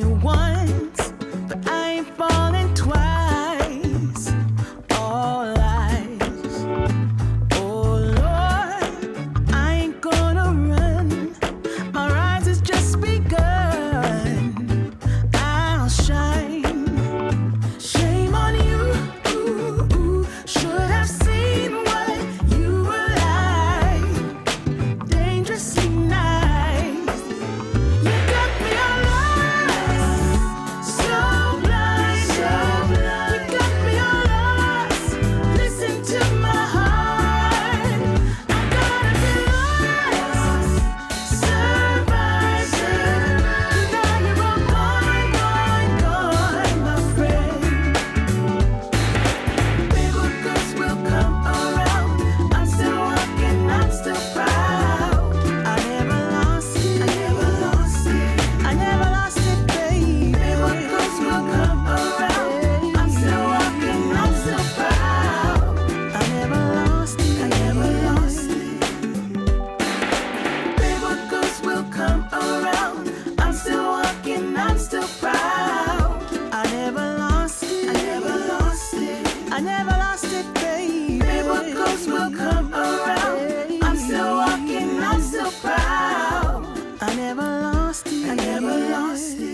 me once, but I ain't falling twice. All lies. Oh Lord, I ain't gonna run. My rise has just begun. I'll shine. Shame on you. Should have seen what you were like. Dangerously nice. You got me all lost. So blind. You got me all lost. Listen to my heart. I gotta be lost. Survive. Now you're all gone, my friend. Paper goods will come around. I'm still walking, I'm still proud. I never lost it. I never lost it. I never lost it, baby. Paper goods will come around. I'm still walking, I'm still proud. I never lost it. I never lost it. Paper goods will come around. I'm still walking, I'm still proud. I never lost it. I never lost it. I never lost it, baby. Paper goods will come around. I'm still walking, I'm still proud. I never lost it. I never lost it.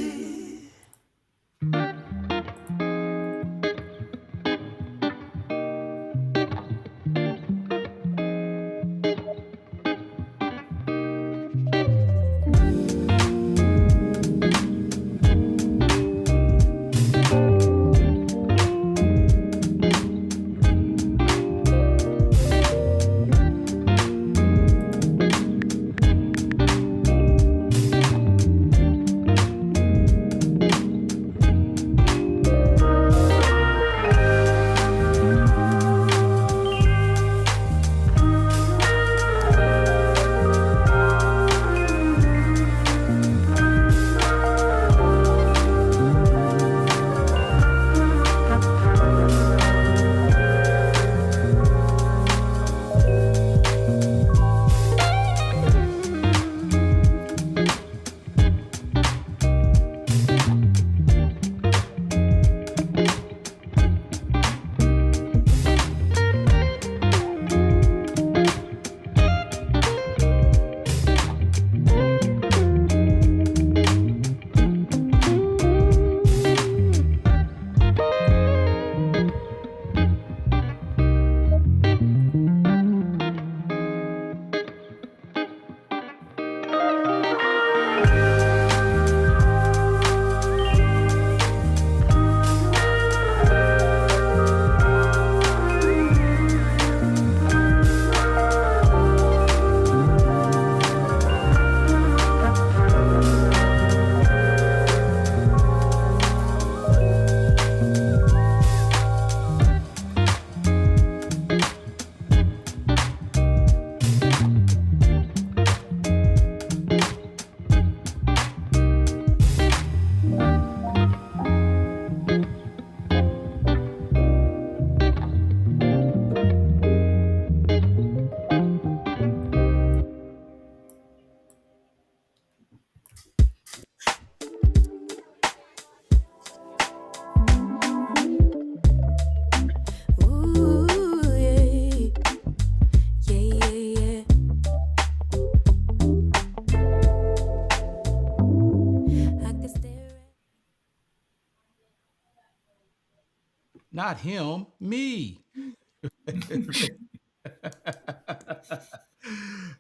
Not him, me.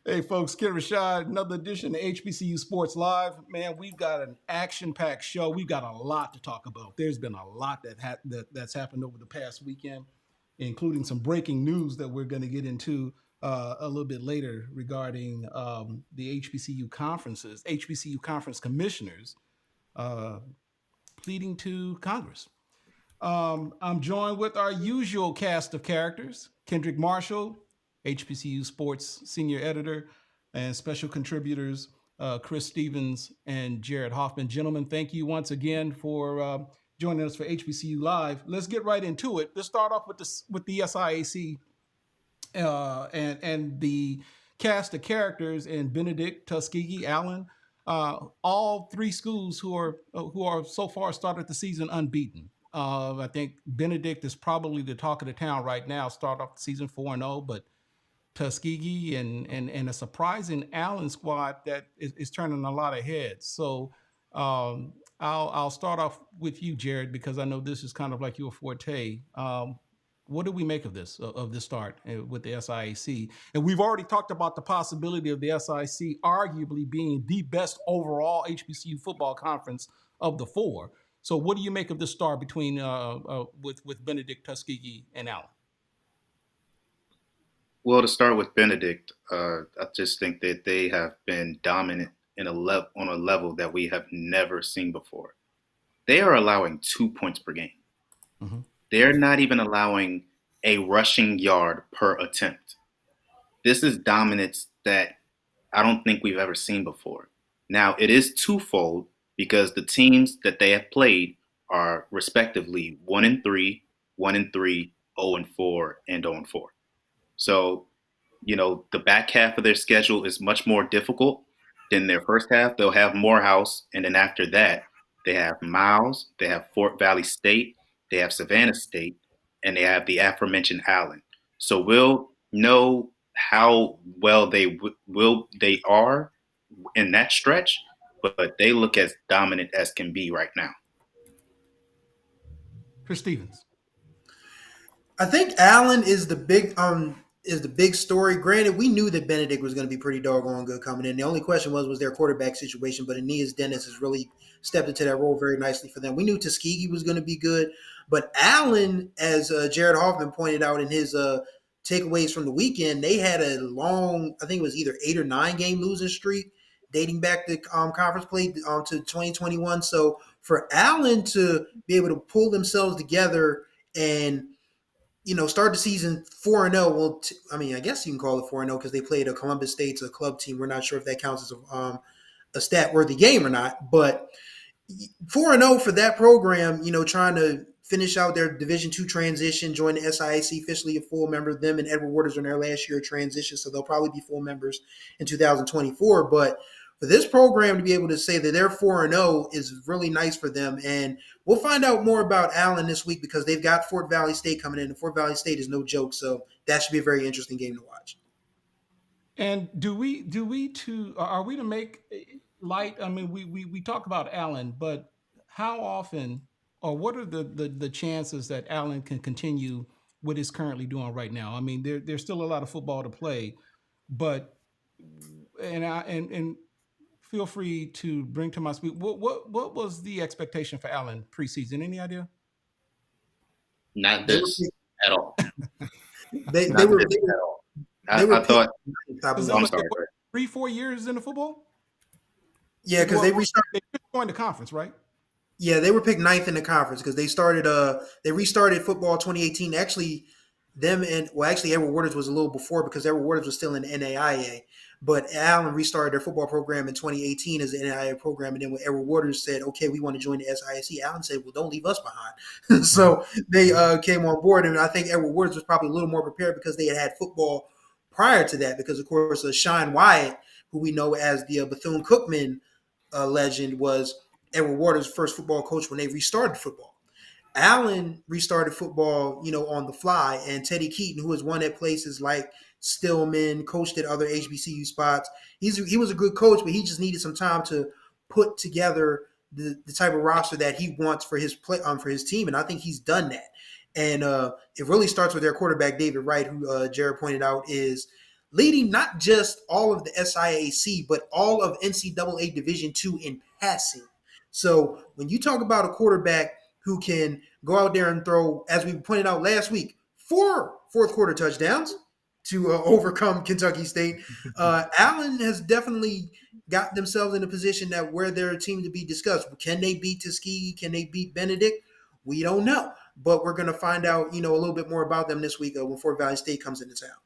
Hey, folks, Kenn Rashad, another edition of HBCU Sports Live. Man, we've got an action-packed show. We've got a lot to talk about. There's been a lot that's happened over the past weekend, including some breaking news that we're going to get into a little bit later regarding the HBCU conferences, HBCU conference commissioners pleading to Congress. I'm joined with our usual cast of characters: Kendrick Marshall, HBCU Sports senior editor, and special contributors Chris Stevens and Jarrett Hoffman. Gentlemen, thank you once again for joining us for HBCU Live. Let's get right into it. Let's start off with the SIAC and the cast of characters in Benedict, Tuskegee, Allen. all three schools who are so far started the season unbeaten. I think Benedict is probably the talk of the town right now. Start off the season 4-0, but Tuskegee and a surprising Allen squad that is turning a lot of heads. So I'll start off with you, Jarrett, because I know this is kind of like your forte. What do we make of this start with the SIAC? And we've already talked about the possibility of the SIAC arguably being the best overall HBCU football conference of the four. So what do you make of this start between with Benedict, Tuskegee, and Allen? Well, to start with Benedict, I just think that they have been dominant on a level that we have never seen before. They are allowing 2 points per game. Mm-hmm. They're not even allowing a rushing yard per attempt. This is dominance that I don't think we've ever seen before. Now, it is twofold because the teams that they have played are respectively 1-3, 1-3, 0-4, and 0-4. So, the back half of their schedule is much more difficult than their first half. They'll have Morehouse, and then after that, they have Miles, they have Fort Valley State, they have Savannah State, and they have the aforementioned Allen. So we'll know how well they are in that stretch, but they look as dominant as can be right now. Chris Stevens. I think Allen is the big story. Granted, we knew that Benedict was going to be pretty doggone good coming in. The only question was their quarterback situation, but Aeneas Dennis has really stepped into that role very nicely for them. We knew Tuskegee was going to be good, but Allen, as Jarrett Hoffman pointed out in his takeaways from the weekend, they had a long, I think it was either 8 or 9 game losing streak dating back to conference play to 2021. So for Allen to be able to pull themselves together and start the season 4-0. Well, I guess you can call it 4-0 because they played a Columbus State's a club team. We're not sure if that counts as a stat-worthy game or not. But 4-0 for that program, trying to finish out their Division II transition, join the SIAC, officially a full member. Them and Edward Waters are in their last year of transition, so they'll probably be full members in 2024. But for this program to be able to say that they're 4-0 is really nice for them. And we'll find out more about Allen this week because they've got Fort Valley State coming in. And Fort Valley State is no joke, so that should be a very interesting game to watch. And are we to make light? I mean, we talk about Allen, but how often or what are the chances that Allen can continue what he's currently doing right now? I mean, there's still a lot of football to play, but and feel free to bring to my speak. What was the expectation for Allen preseason? Any idea? Not this at all. They were at all. I thought. I'm sorry. 3-4 years into football. Yeah, because they restarted. They joined the conference, right? Yeah, they were picked 9th in the conference because they restarted football 2018. Actually, Edward Waters was a little before because Edward Waters was still in the NAIA. But Allen restarted their football program in 2018 as an NAIA program. And then when Edward Waters said, okay, we want to join the SIAC, Allen said, well, don't leave us behind. So they came on board. And I think Edward Waters was probably a little more prepared because they had football prior to that. Because, of course, Sean Wyatt, who we know as the Bethune-Cookman legend, was Edward Waters' first football coach when they restarted football. Allen restarted football, on the fly. And Teddy Keaton, who has won at places like Stillman, coached at other HBCU spots. He was a good coach, but he just needed some time to put together the type of roster that he wants for his for his team, and I think he's done that. And it really starts with their quarterback, David Wright, who Jarrett pointed out is leading not just all of the SIAC, but all of NCAA Division II in passing. So when you talk about a quarterback who can go out there and throw, as we pointed out last week, 4 fourth quarter touchdowns to overcome Kentucky State. Allen has definitely got themselves in a position that where they're a team to be discussed. Can they beat Tuskegee? Can they beat Benedict? We don't know. But we're going to find out, a little bit more about them this week when Fort Valley State comes into town.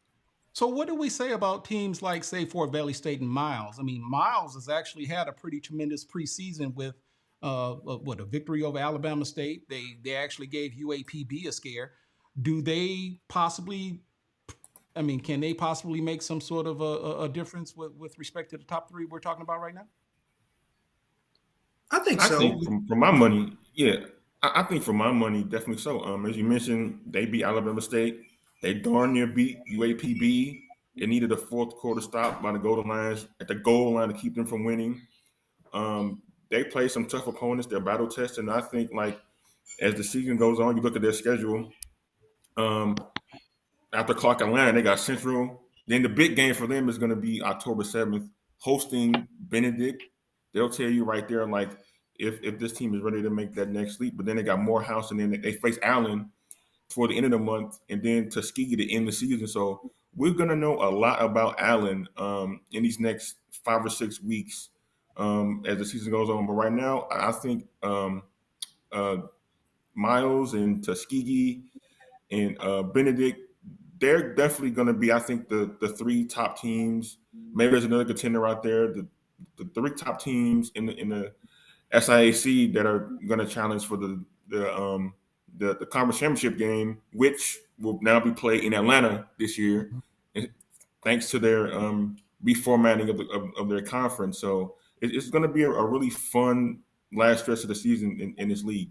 So what do we say about teams like, say, Fort Valley State and Miles? I mean, Miles has actually had a pretty tremendous preseason with a victory over Alabama State. They actually gave UAPB a scare. Do they possibly can they possibly make some sort of a difference with respect to the top 3 we're talking about right now? I think I so. think for my money, yeah, I think for my money, definitely so. As you mentioned, they beat Alabama State. They darn near beat UAPB. It needed a fourth quarter stop by the goal line to keep them from winning. They play some tough opponents. They're battle tested, and I think like as the season goes on, you look at their schedule. Um, After Clark Atlanta, they got Central. Then the big game for them is going to be October 7th, hosting Benedict. They'll tell you right there, like, if this team is ready to make that next leap. But then they got Morehouse, and then they face Allen toward the end of the month, and then Tuskegee to end the season. So we're going to know a lot about Allen in these next 5 or 6 weeks as the season goes on. But right now, I think uh, Miles and Tuskegee and Benedict, they're definitely going to be, I think, the three top teams. Maybe there's another contender out there. The three top teams in the SIAC that are going to challenge for the conference championship game, which will now be played in Atlanta this year, thanks to their reformatting of their conference. So it's going to be a really fun last stretch of the season in this league.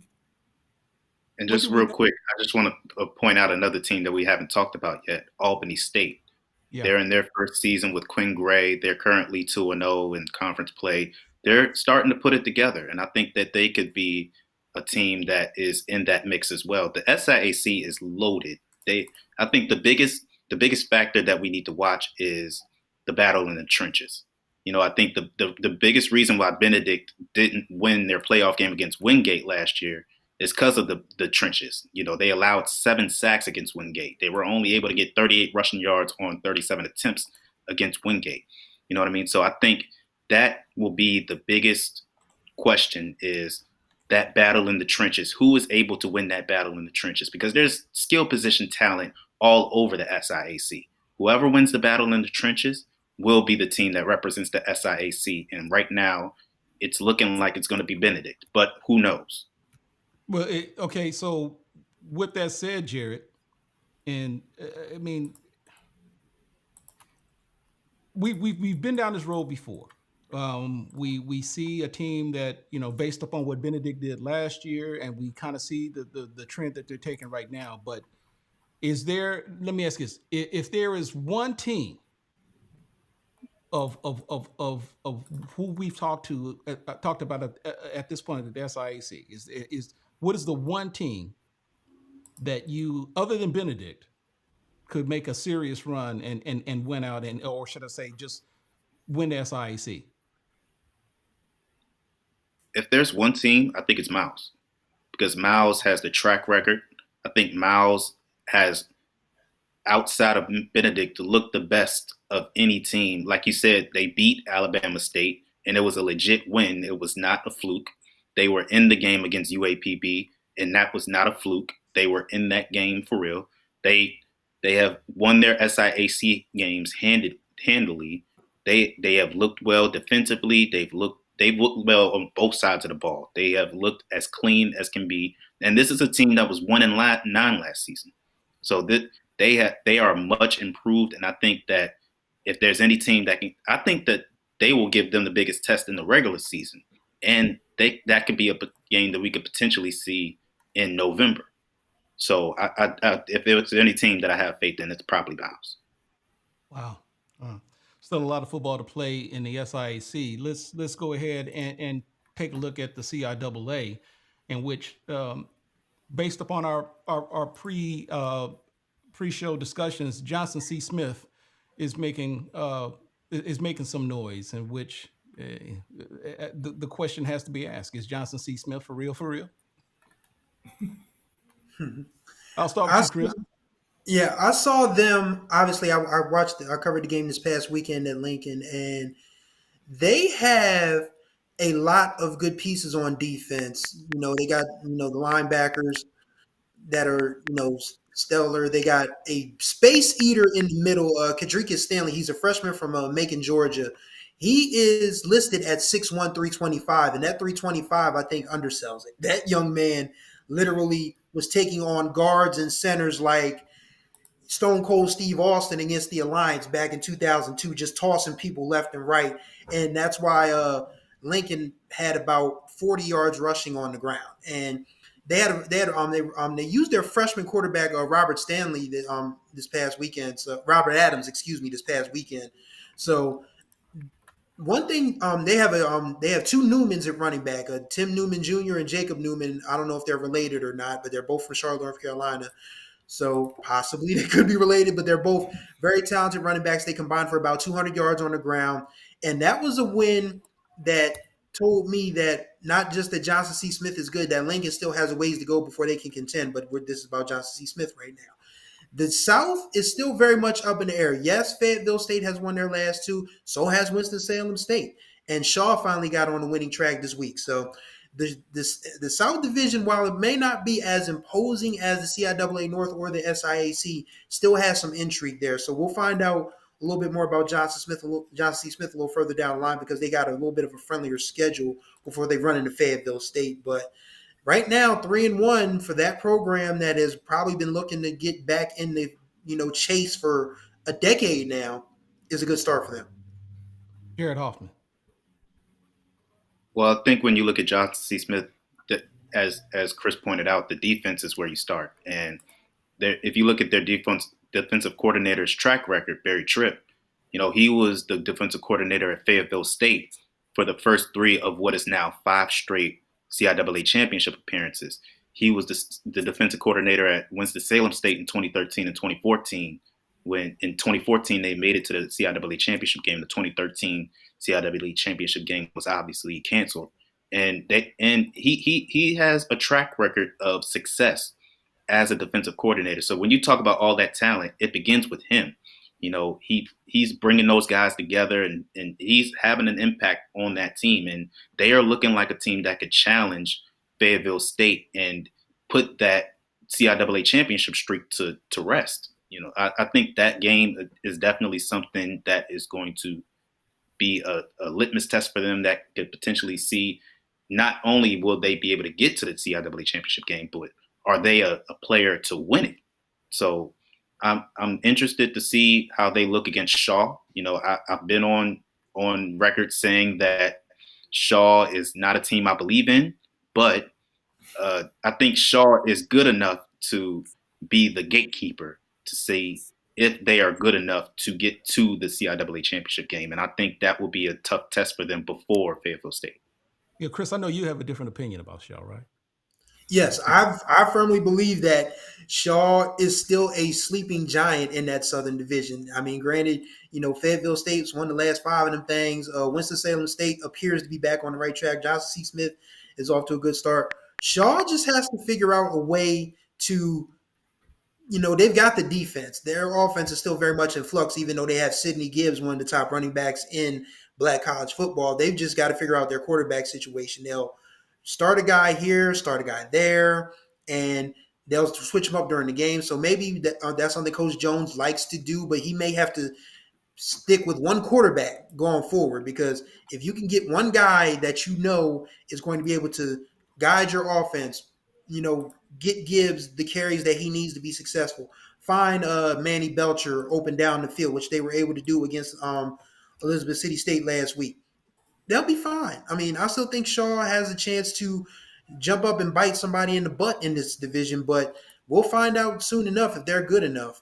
And What just do we real know? quick, I just want to point out another team that we haven't talked about yet, Albany State. Yeah. They're in their first season with Quinn Gray. They're currently 2-0 in conference play. They're starting to put it together, and I think that they could be a team that is in that mix as well. The SIAC is loaded. I think the biggest factor that we need to watch is the battle in the trenches. I think the biggest reason why Benedict didn't win their playoff game against Wingate last year is because of the trenches. They allowed 7 sacks against Wingate. They were only able to get 38 rushing yards on 37 attempts against Wingate. You know what I mean? So I think that will be the biggest question, is that battle in the trenches. Who is able to win that battle in the trenches? Because there's skill position talent all over the SIAC. Whoever wins the battle in the trenches will be the team that represents the SIAC. And right now, it's looking like it's going to be Benedict, but who knows? Well, okay. So with that said, Jarrett, and I mean, we've been down this road before. We see a team that, based upon what Benedict did last year, and we kind of see the trend that they're taking right now. But let me ask this: if there is one team of who we've talked about at this point at the SIAC, is what is the one team that you, other than Benedict, could make a serious run and win out, or should I say, just win the SIAC? If there's one team, I think it's Miles, because Miles has the track record. I think Miles has, outside of Benedict, to look the best of any team. Like you said, they beat Alabama State, and it was a legit win. It was not a fluke. They were in the game against UAPB, and that was not a fluke. They were in that game for real. They have won their SIAC games handily. They have looked well defensively. They've looked well on both sides of the ball. They have looked as clean as can be. And this is a team that was 1-9 last season. So they are much improved. And I think that if there's any team I think that they will give them the biggest test in the regular season. And that could be a game that we could potentially see in November. So if there's any team that I have faith in, it's probably Miles. Wow. Still a lot of football to play in the SIAC. Let's go ahead and take a look at the CIAA, in which, based upon our pre-show discussions, Johnson C. Smith is making some noise, in which the question has to be asked: is Johnson C. Smith for real? For real? I'll start with you, Chris. Yeah, I saw them. Obviously, I covered the game this past weekend at Lincoln, and they have a lot of good pieces on defense. They got, the linebackers that are, stellar. They got a space eater in the middle, Kadrika Stanley. He's a freshman from Macon, Georgia. He is listed at 6'1", 325, and that 325, I think, undersells it. That young man literally was taking on guards and centers like Stone Cold Steve Austin against the Alliance back in 2002, just tossing people left and right. And that's why Lincoln had about 40 yards rushing on the ground. And they used their freshman quarterback Robert Stanley this past weekend. So Robert Adams, excuse me, this past weekend. So one thing they have two Newmans at running back, Tim Newman Jr. and Jacob Newman. I don't know if they're related or not, but they're both from Charlotte, North Carolina. So possibly they could be related, but they're both very talented running backs. They combined for about 200 yards on the ground. And that was a win that told me that not just that Johnson C. Smith is good, that Lincoln still has a ways to go before they can contend, but this is about Johnson C. Smith right now. The South is still very much up in the air. Yes, Fayetteville State has won their last two. So has Winston-Salem State. And Shaw finally got on the winning track this week. So the South Division, while it may not be as imposing as the CIAA North or the SIAC, still has some intrigue there. So we'll find out a little bit more about Johnson C. Smith a little further down the line because they got a little bit of a friendlier schedule before they run into Fayetteville State. But right now, 3-1 for that program that has probably been looking to get back in the chase for a decade now is a good start for them. Jarrett Hoffman. Well, I think when you look at Johnson C. Smith, as Chris pointed out, the defense is where you start. And if you look at their defensive coordinator's track record, Barry Tripp, he was the defensive coordinator at Fayetteville State for the first 3 of what is now 5 straight CIAA championship appearances. He was the defensive coordinator at Winston-Salem State in 2013 and 2014. When in 2014 they made it to the CIAA championship game. The 2013 CIAA championship game was obviously canceled, and he has a track record of success as a defensive coordinator. So when you talk about all that talent, it begins with him. He's bringing those guys together, and he's having an impact on that team, and they are looking like a team that could challenge Fayetteville State and put that CIAA championship streak to rest. I think that game is definitely something that is going to be a litmus test for them that could potentially see not only will they be able to get to the CIAA championship game, but are they a player to win it? So I'm interested to see how they look against Shaw. I've been on record saying that Shaw is not a team I believe in, but I think Shaw is good enough to be the gatekeeper to see if they are good enough to get to the CIAA championship game. And I think that will be a tough test for them before Fayetteville State. Yeah, Chris, I know you have a different opinion about Shaw, right? Yes, I firmly believe that Shaw is still a sleeping giant in that Southern Division. I mean, granted, Fayetteville State's won the last 5 of them things. Winston-Salem State appears to be back on the right track. Johnson C. Smith is off to a good start. Shaw just has to figure out a way to they've got the defense. Their offense is still very much in flux, even though they have Sidney Gibbs, one of the top running backs in Black college football. They've just got to figure out their quarterback situation. They'll start a guy here, start a guy there, and they'll switch them up during the game. So maybe that's something Coach Jones likes to do, but he may have to stick with one quarterback going forward, because if you can get one guy that is going to be able to guide your offense, get Gibbs the carries that he needs to be successful. Find Manny Belcher open down the field, which they were able to do against Elizabeth City State last week. They'll be fine. I mean, I still think Shaw has a chance to jump up and bite somebody in the butt in this division, but we'll find out soon enough if they're good enough.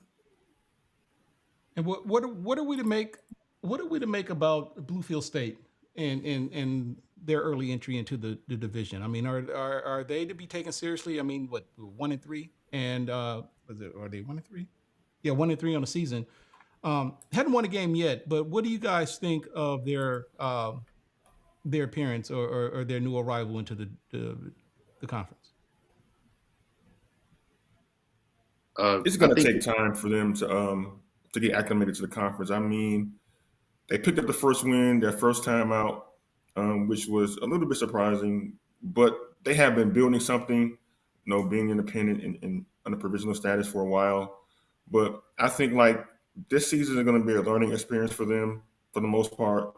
And what are we to make? What are we to make about Bluefield State and their early entry into the division? I mean, are they to be taken seriously? I mean, 1-3, and are they 1-3? Yeah, 1-3 on the season. Hadn't won a game yet, but what do you guys think of their appearance or their new arrival into the conference? It's going to take time for them to get acclimated to the conference. I mean, they picked up the first win, their first time out, which was a little bit surprising, but they have been building something, being independent and on a provisional status for a while. But I think this season is going to be a learning experience for them for the most part,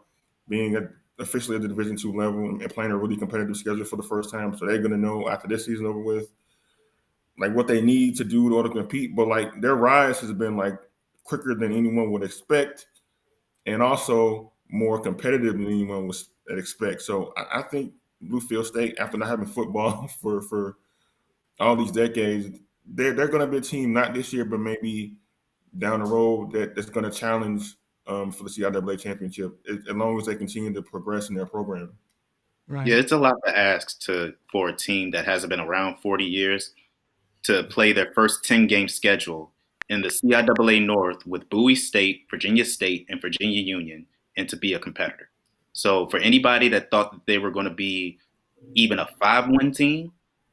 being officially at the Division II level and playing a really competitive schedule for the first time. So they're going to know after this season over with, what they need to do in order to compete. But their rise has been quicker than anyone would expect, and also more competitive than anyone would expect. So I think Bluefield State, after not having football for all these decades, they're going to be a team not this year, but maybe down the road that's going to challenge for the CIAA championship as long as they continue to progress in their program. Yeah, Right. it's a lot to ask for a team that hasn't been around 40 years to play their first 10-game schedule in the CIAA North with Bowie State, Virginia State, and Virginia Union, and to be a competitor. So for anybody that thought that they were going to be even a 5-win team,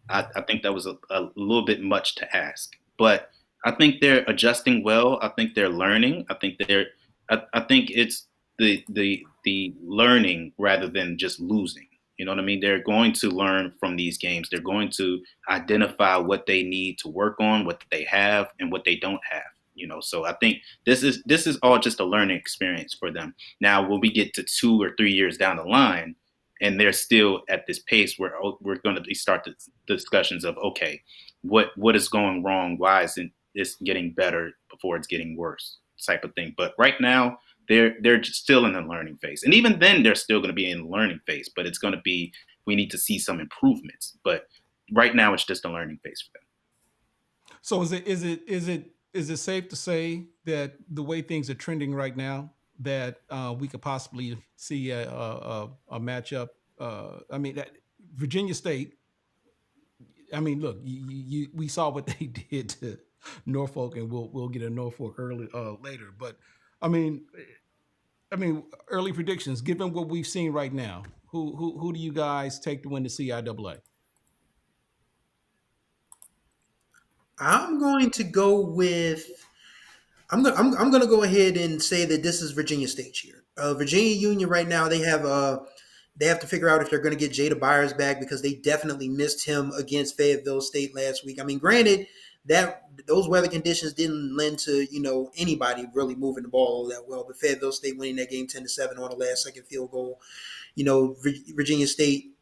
I think that was a little bit much to ask. But I think they're adjusting well. I think they're learning. I think it's the learning rather than just losing. You know what I mean? They're going to learn from these games. They're going to identify what they need to work on, what they have, and what they don't have. So I think this is all just a learning experience for them. Now, when we get to 2 or 3 years down the line, and they're still at this pace where we're going to start the discussions of, okay, what is going wrong? Why isn't this getting better before it's getting worse, type of thing. But right now, they're still in the learning phase, and even then, they're still going to be in the learning phase. But it's going to be, we need to see some improvements. But right now, it's just a learning phase for them. So is it safe to say that the way things are trending right now, that we could possibly see a matchup? I mean, that Virginia State. I mean, look, we saw what they did to Norfolk, and we'll get a Norfolk early later. But I mean, early predictions. Given what we've seen right now, who do you guys take to win the CIAA? I'm going to go with. I'm going to go ahead and say that this is Virginia State here. Virginia Union right now they have to figure out if they're going to get Jada Byers back, because they definitely missed him against Fayetteville State last week. I mean, granted that those weather conditions didn't lend to anybody really moving the ball all that well, but Fayetteville State winning that game 10-7 on a last second field goal. Virginia State.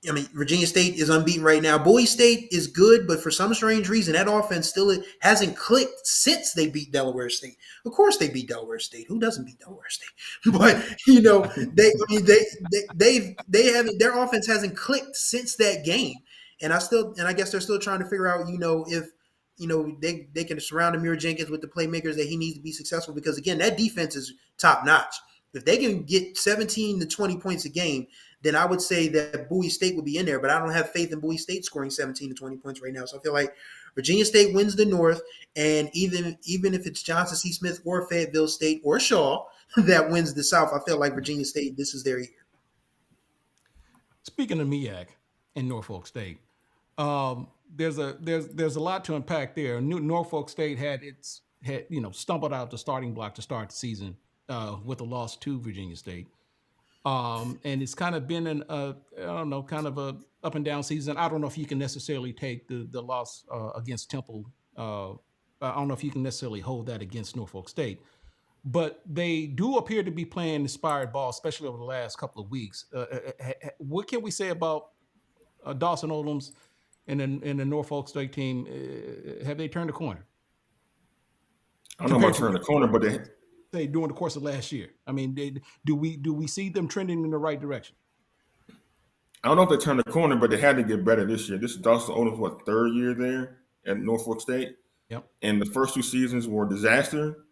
I mean, Virginia State is unbeaten right now. Bowie State is good, but for some strange reason, that offense still hasn't clicked since they beat Delaware State. Of course, they beat Delaware State. Who doesn't beat Delaware State? But they haven't. Their offense hasn't clicked since that game, and I guess they're still trying to figure out, if they can surround Amir Jenkins with the playmakers that he needs to be successful. Because again, that defense is top notch. If they can get 17 to 20 points a game, then I would say that Bowie State would be in there. But I don't have faith in Bowie State scoring 17 to 20 points right now. So I feel like Virginia State wins the North, and even if it's Johnson C. Smith or Fayetteville State or Shaw that wins the South, I feel like Virginia State, this is their year. Speaking of MEAC and Norfolk State, there's a lot to unpack there. Norfolk State had stumbled out the starting block to start the season with a loss to Virginia State. And it's kind of been kind of a up and down season. I don't know if you can necessarily take the loss against Temple. I don't know if you can necessarily hold that against Norfolk State, but they do appear to be playing inspired ball, especially over the last couple of weeks. What can we say about Dawson Odom's and the Norfolk State team? Have they turned the corner? I don't know about turn the corner, but they during the course of last year. I mean, do we see them trending in the right direction? I don't know if they turned the corner, but they had to get better this year. This is Dawson Odom's third year there at Norfolk State. Yep. And the first 2 seasons were a disaster,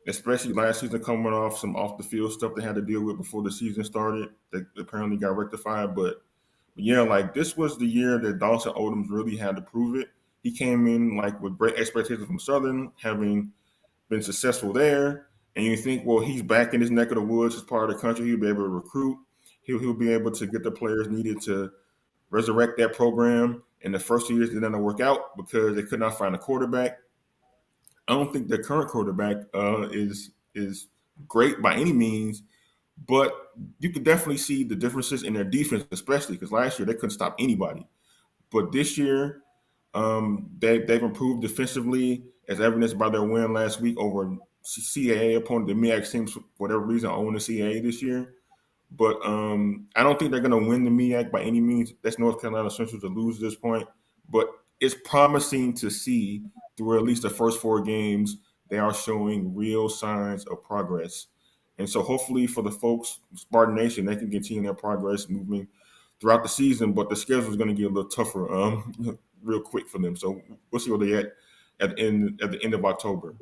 especially last season coming off some off the field stuff they had to deal with before the season started that apparently got rectified. But yeah, this was the year that Dawson Odom's really had to prove it. He came in with great expectations from Southern, having been successful there. And you think, well, he's back in his neck of the woods, as part of the country. He'll be able to recruit. He'll be able to get the players needed to resurrect that program. And the first 2 years didn't work out because they could not find a quarterback. I don't think their current quarterback is great by any means, but you could definitely see the differences in their defense, especially because last year they couldn't stop anybody. But this year, they've improved defensively, as evidenced by their win last week over CIAA opponent. The MEAC teams, for whatever reason, own the CIAA this year. But I don't think they're going to win the MEAC by any means. That's North Carolina Central to lose at this point. But it's promising to see through at least the first 4 games, they are showing real signs of progress. And so hopefully for the folks, Spartan Nation, they can continue their progress moving throughout the season, but the schedule is going to get a little tougher real quick for them. So we'll see where they at the end of October.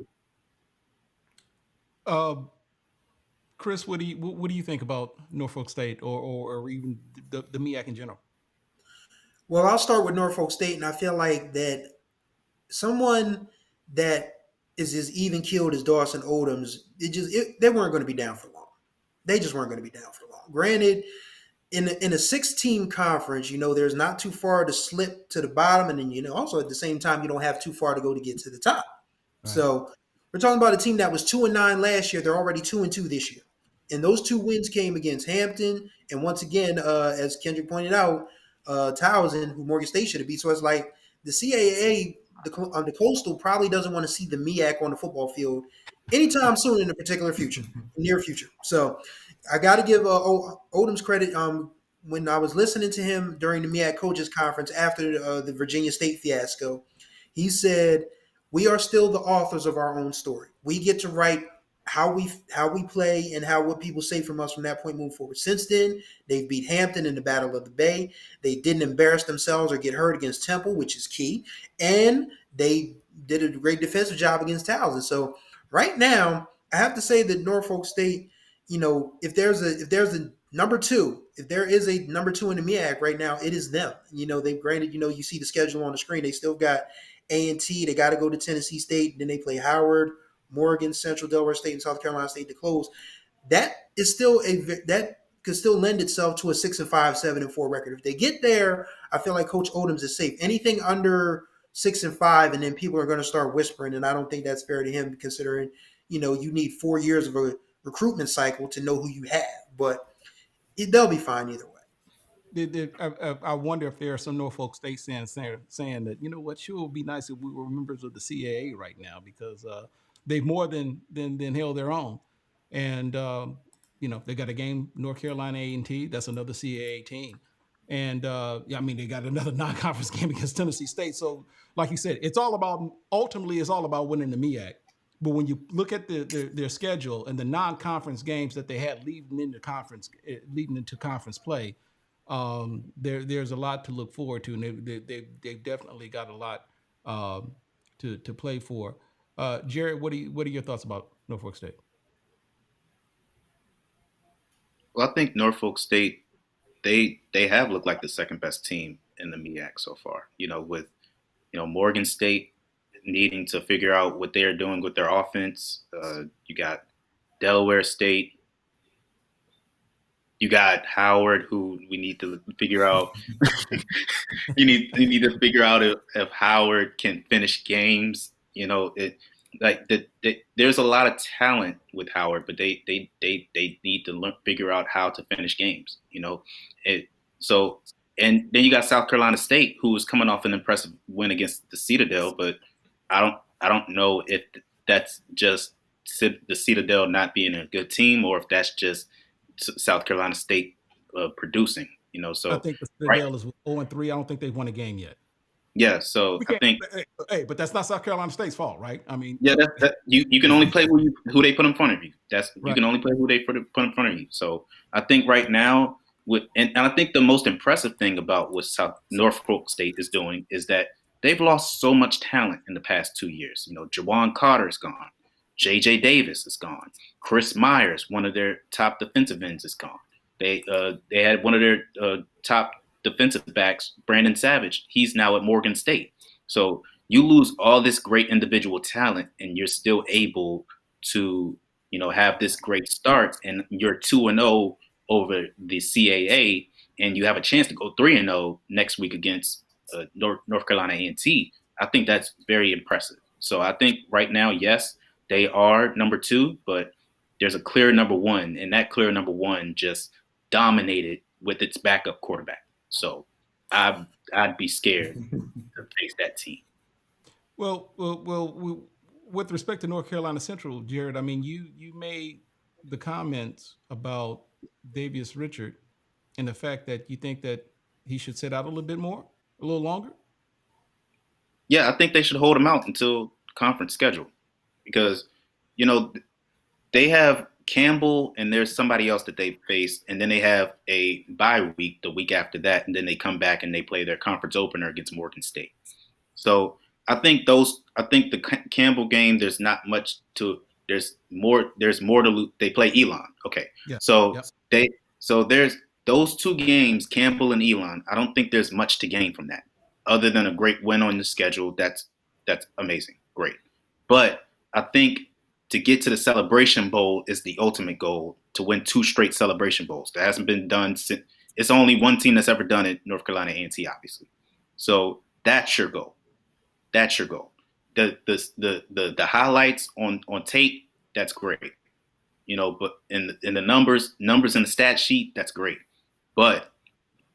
Chris, what do you think about Norfolk State or even the MEAC in general? Well, I'll start with Norfolk State, and I feel like that someone that is as even keeled as Dawson Odom's, they weren't going to be down for long. They just weren't going to be down for long. Granted, in a 6-team conference, there's not too far to slip to the bottom, and then also at the same time you don't have too far to go to get to the top. Right. So we're talking about a team that was 2-9 last year. They're already 2-2 this year, and those 2 wins came against Hampton, and once again, as Kendrick pointed out, Towson, who Morgan State should have beat. So it's like the CIAA, the Coastal probably doesn't want to see the MEAC on the football field anytime soon in the particular future, near future. So I got to give Odom's credit. When I was listening to him during the MEAC coaches conference after the Virginia State fiasco, he said, "We are still the authors of our own story. We get to write how we play and what people say from us from that point moving forward. Since then, they've beat Hampton in the Battle of the Bay. They didn't embarrass themselves or get hurt against Temple, which is key, and they did a great defensive job against Towson. So right now, I have to say that Norfolk State, if there's a number 2, if there is a number 2 in the MEAC right now, it is them. They've granted, you see the schedule on the screen. They still got A&T. They got to go to Tennessee State. Then they play Howard, Morgan, Central, Delaware State, and South Carolina State to close. That is still that could still lend itself to a 6-5, 7-4 record. If they get there, I feel like Coach Odom's is safe. Anything under 6-5, and then people are going to start whispering, and I don't think that's fair to him, considering you need 4 years of a recruitment cycle to know who you have. But they'll be fine either way. I wonder if there are some Norfolk State fans saying that, sure, it would be nice if we were members of the CAA right now, because they've more than held their own. And, they got a game, North Carolina A&T. That's another CAA team. And, they got another non-conference game against Tennessee State. So, like you said, ultimately it's all about winning the MEAC. But when you look at their schedule and the non-conference games that they had leading into conference play, there's a lot to look forward to, and they've definitely got a lot to play for. Jarrett, what are your thoughts about Norfolk State? Well, I think Norfolk State, they have looked like the second best team in the MEAC so far. With Morgan State needing to figure out what they're doing with their offense. You got Delaware State. You got Howard, who we need to figure out. you need to figure out if Howard can finish games. There's a lot of talent with Howard, but they need to figure out how to finish games. And then you got South Carolina State, who is coming off an impressive win against the Citadel, but I don't know if that's just the Citadel not being a good team, or if that's just South Carolina State producing. So I think the Citadel is 0-3. I don't think they've won a game yet. Yeah, so I think. Hey, but that's not South Carolina State's fault, right? I mean, yeah, you can only play who they put in front of you. You can only play who they put in front of you. So I think right now, and I think the most impressive thing about what Norfolk State is doing is that they've lost so much talent in the past 2 years. Jawan Carter is gone. J.J. Davis is gone. Chris Myers, one of their top defensive ends, is gone. They had one of their top defensive backs, Brandon Savage. He's now at Morgan State. So you lose all this great individual talent, and you're still able to, have this great start, and you're 2-0 over the CAA, and you have a chance to go 3-0 next week against North Carolina A&T. I think that's very impressive. So I think right now, yes, they are number 2, but there's a clear number 1, and that clear number 1 just dominated with its backup quarterback. So I'd be scared to face that team. Well, with respect to North Carolina Central, Jarrett, I mean, you made the comments about Davius Richard and the fact that you think that he should sit out a little longer? Yeah, I think they should hold him out until conference schedule, because, they have Campbell and there's somebody else that they faced, and then they have a bye week the week after that, and then they come back and they play their conference opener against Morgan State. So I think the Campbell game, there's not much to. There's more to lose. They play Elon. Okay, Yeah. so Yep. there's those two games, Campbell and Elon. I don't think there's much to gain from that, other than a great win on the schedule. That's amazing, great. But I think to get to the Celebration Bowl is the ultimate goal, to win 2 straight Celebration Bowls. That hasn't been done since. It's only one team that's ever done it, North Carolina A&T, obviously. So that's your goal. That's your goal. The highlights on tape, that's great. But in the numbers in the stat sheet, that's great. But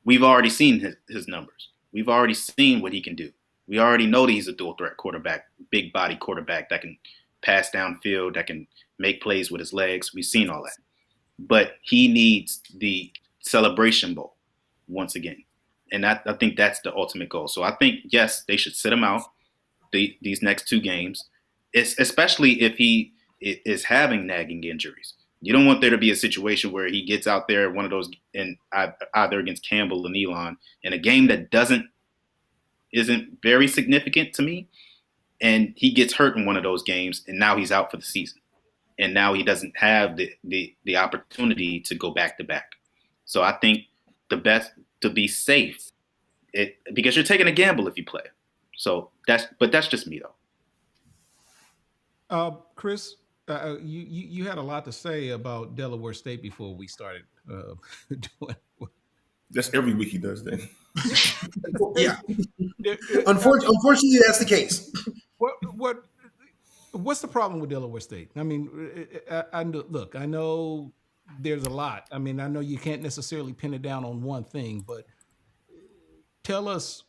we've already seen his numbers. We've already seen what he can do. We already know that he's a dual threat quarterback, big body quarterback that can pass downfield, that can make plays with his legs. We've seen all that. But he needs the Celebration Bowl once again. And I think that's the ultimate goal. So I think, yes, they should sit him out these next 2 games, especially if he is having nagging injuries. You don't want there to be a situation where he gets out there, one of those, in either against Campbell and Elon, in a game that isn't very significant to me, and he gets hurt in one of those games, and now he's out for the season. And now he doesn't have the opportunity to go back to back. So I think the best to be safe, because you're taking a gamble if you play. So that's just me though. Chris, you had a lot to say about Delaware State before we started doing. That's every week he does that. Yeah. Unfortunately, that's the case. What's the problem with Delaware State? I mean, I know there's a lot. I mean, I know you can't necessarily pin it down on one thing, but tell us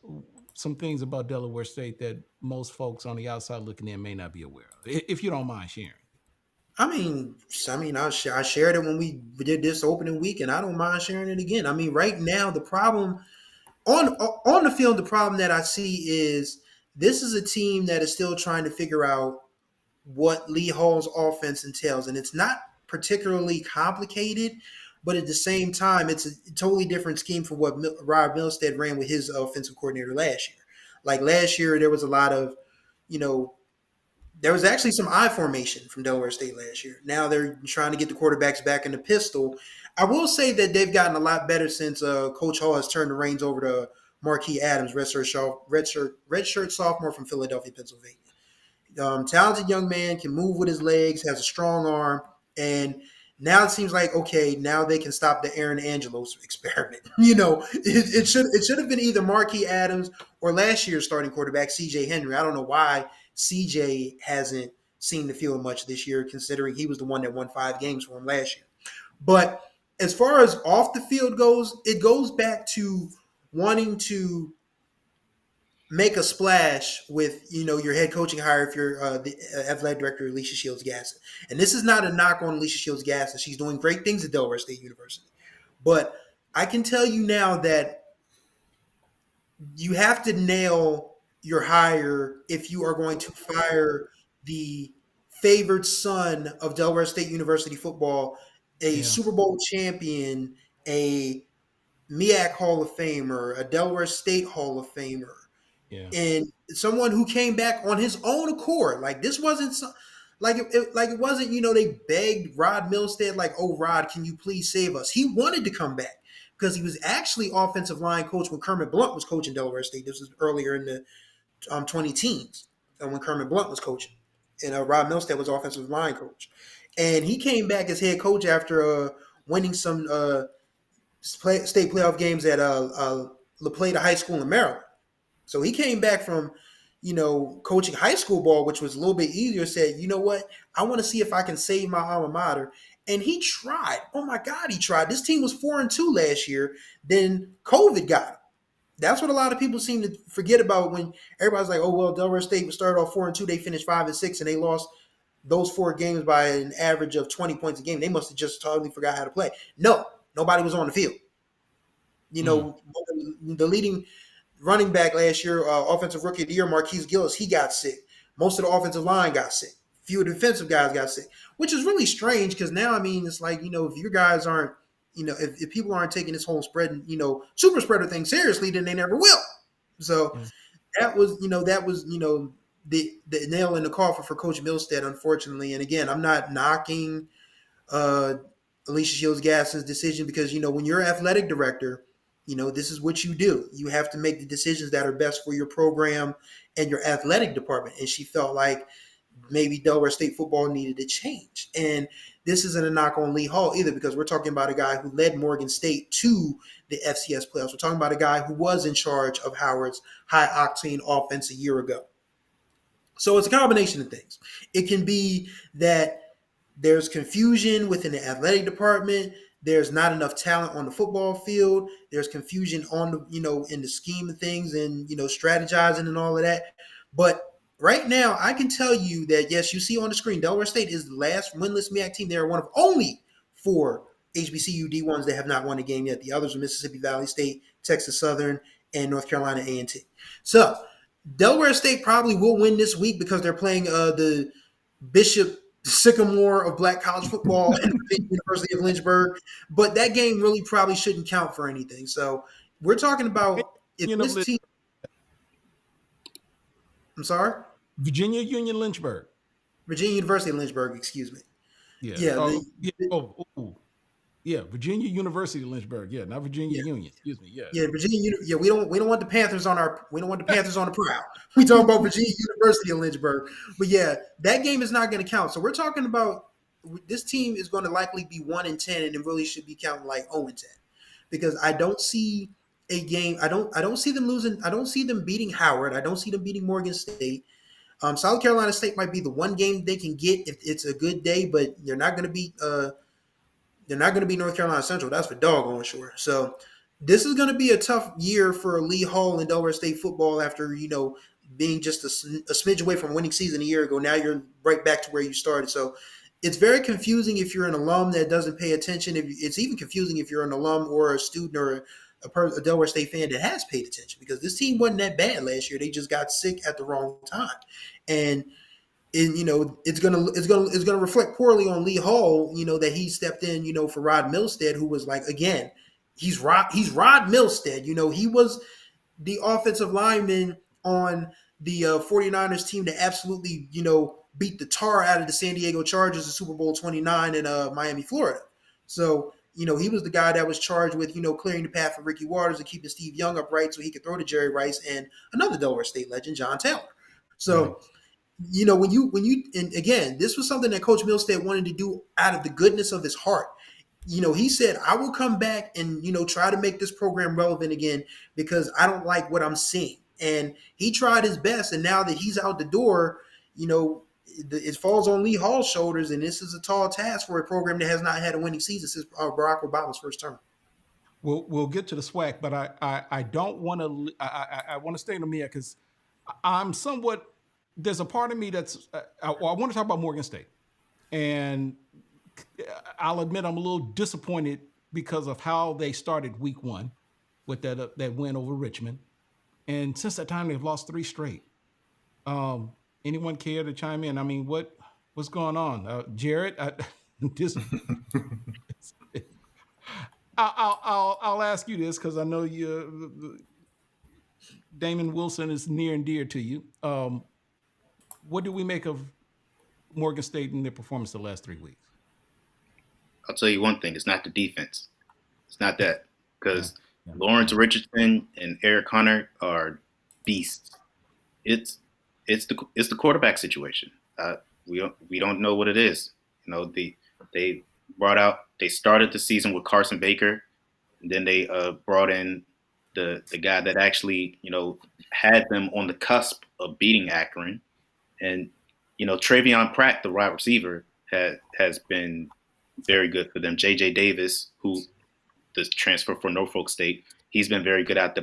some things about Delaware State that most folks on the outside looking in may not be aware of, if you don't mind sharing. I shared it when we did this opening week, and I don't mind sharing it again. I mean, right now, the problem on the field, the problem that I see is this is a team that is still trying to figure out what Lee Hall's offense entails, and it's not particularly complicated, but at the same time, it's a totally different scheme from what Rob Milstead ran with his offensive coordinator last year. Like last year, there was a lot of, there was actually some I formation from Delaware State last year. Now they're trying to get the quarterbacks back in the pistol. I will say that they've gotten a lot better since Coach Hall has turned the reins over to Marquis Adams, redshirt sophomore from Philadelphia, Pennsylvania. Talented young man, can move with his legs, has a strong arm, and now it seems like, okay, now they can stop the Aaron Angelos experiment. It should have been either Marquis Adams or last year's starting quarterback, CJ Henry. I don't know why CJ hasn't seen the field much this year, considering he was the one that won 5 games for him last year. But as far as off the field goes, it goes back to wanting to make a splash with, your head coaching hire if you're the athletic director, Alicia Shields-Gasson. And this is not a knock on Alicia Shields-Gasson. She's doing great things at Delaware State University. But I can tell you now that you have to nail your hire if you are going to fire the favored son of Delaware State University football, a Super Bowl champion, a MEAC Hall of Famer, a Delaware State Hall of Famer, and someone who came back on his own accord. Like this wasn't it wasn't, they begged Rod Milstead, like, oh, Rod, can you please save us? He wanted to come back because he was actually offensive line coach when Kermit Blunt was coaching Delaware State. This was earlier in the 2010s when Kermit Blunt was coaching, and Rod Milstead was offensive line coach. And he came back as head coach after winning some state playoff games at La Plata High School in Maryland. So he came back from, coaching high school ball, which was a little bit easier, said, you know what, I want to see if I can save my alma mater. And he tried. Oh, my God, he tried. This team was 4-2 last year. Then COVID got him. That's what a lot of people seem to forget about when everybody's like, oh, well, Delaware State started off 4-2. They finished 5-6, and they lost those 4 games by an average of 20 points a game. They must have just totally forgot how to play. No, nobody was on the field. The leading running back last year, offensive rookie of the year, Marquise Gillis, he got sick. Most of the offensive line got sick. few defensive guys got sick, which is really strange because now, I mean, it's like, if your guys aren't, if people aren't taking this whole spread, super spreader thing seriously, then they never will. So that was the nail in the coffin for Coach Milstead, unfortunately. And again, I'm not knocking uh, Alicia Shields Gass's decision because when you're athletic director, this is what you do. You have to make the decisions that are best for your program and your athletic department. And she felt like maybe Delaware State football needed to change. And this isn't a knock on Lee Hall either, because we're talking about a guy who led Morgan State to the FCS playoffs. We're talking about a guy who was in charge of Howard's high octane offense a year ago. So it's a combination of things. It can be that there's confusion within the athletic department. There's not enough talent on the football field. There's confusion on the, in the scheme of things and, strategizing and all of that. But right now, I can tell you that, yes, you see on the screen, Delaware State is the last winless MEAC team. They are one of only 4 HBCU D1s that have not won a game yet. The others are Mississippi Valley State, Texas Southern, and North Carolina A&T. So Delaware State probably will win this week because they're playing the Bishop Sycamore of black college football and the University of Lynchburg. But that game really probably shouldn't count for anything. So we're talking about if this team – I'm sorry? Virginia Union Lynchburg. Virginia University of Lynchburg, excuse me. Yeah. Virginia University of Lynchburg. Yeah, not Virginia Union. Excuse me. Yeah, Virginia. Yeah, we don't want the Panthers on the prowl. We talking about Virginia University of Lynchburg. But yeah, that game is not going to count. So we're talking about this team is going to likely be 1-10, and it really should be counting like 0-10, because I don't see a game. I don't see them losing. I don't see them beating Howard. I don't see them beating Morgan State. South Carolina State might be the one game they can get if it's a good day, but they're not going to beat. They're not going to beat North Carolina Central. That's for doggone sure. So this is going to be a tough year for Lee Hall and Delaware State football after being just a smidge away from winning season a year ago. Now you're right back to where you started. So it's very confusing if you're an alum that doesn't pay attention. It's even confusing if you're an alum or a student or a Delaware State fan that has paid attention, because this team wasn't that bad last year. They just got sick at the wrong time, and it's gonna reflect poorly on Lee Hall. That he stepped in, for Rod Milstead, who was like, again, he's Rod Milstead. He was the offensive lineman on the 49ers team that absolutely beat the tar out of the San Diego Chargers in Super Bowl 29 in Miami, Florida. So he was the guy that was charged with, clearing the path for Ricky Waters and keeping Steve Young upright so he could throw to Jerry Rice and another Delaware State legend, John Taylor. So, when you, and again, this was something that Coach Milstead wanted to do out of the goodness of his heart. He said, I will come back and, try to make this program relevant again because I don't like what I'm seeing. And he tried his best. And now that he's out the door, it falls on Lee Hall's shoulders, and this is a tall task for a program that has not had a winning season since Barack Obama's first term. We'll get to the SWAC, but I don't want to. I want to stay in the MEAC because I'm somewhat. There's a part of me that's. I want to talk about Morgan State, and I'll admit I'm a little disappointed because of how they started Week 1 with that win over Richmond, and since that time they've lost 3 straight. Anyone care to chime in? I mean, what's going on, Jarrett? I'll ask you this because I know Damon Wilson is near and dear to you. What do we make of Morgan State and their performance the last 3 weeks? I'll tell you one thing: it's not the defense. It's not that, because Lawrence Richardson and Eric Hunter are beasts. It's the quarterback situation. We don't know what it is. They started the season with Carson Baker, and then they brought in the guy that actually had them on the cusp of beating Akron, and Travion Pratt, the wide receiver, has been very good for them. J.J. Davis, who the transfer for Norfolk State, he's been very good out the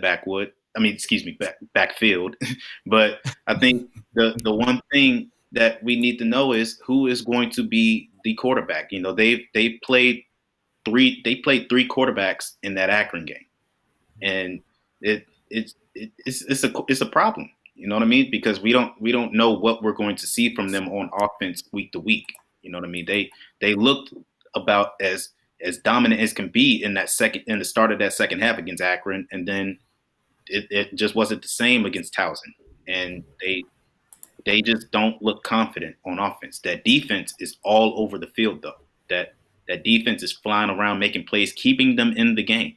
backfield. But I think the one thing that we need to know is who is going to be the quarterback. They played 3 quarterbacks in that Akron game, and it's a problem. You know what I mean? Because we don't know what we're going to see from them on offense week to week. You know what I mean? They looked about as dominant as can be in the start of that second half against Akron, and then it just wasn't the same against Towson. And they just don't look confident on offense. That defense is all over the field though. That defense is flying around making plays, keeping them in the game.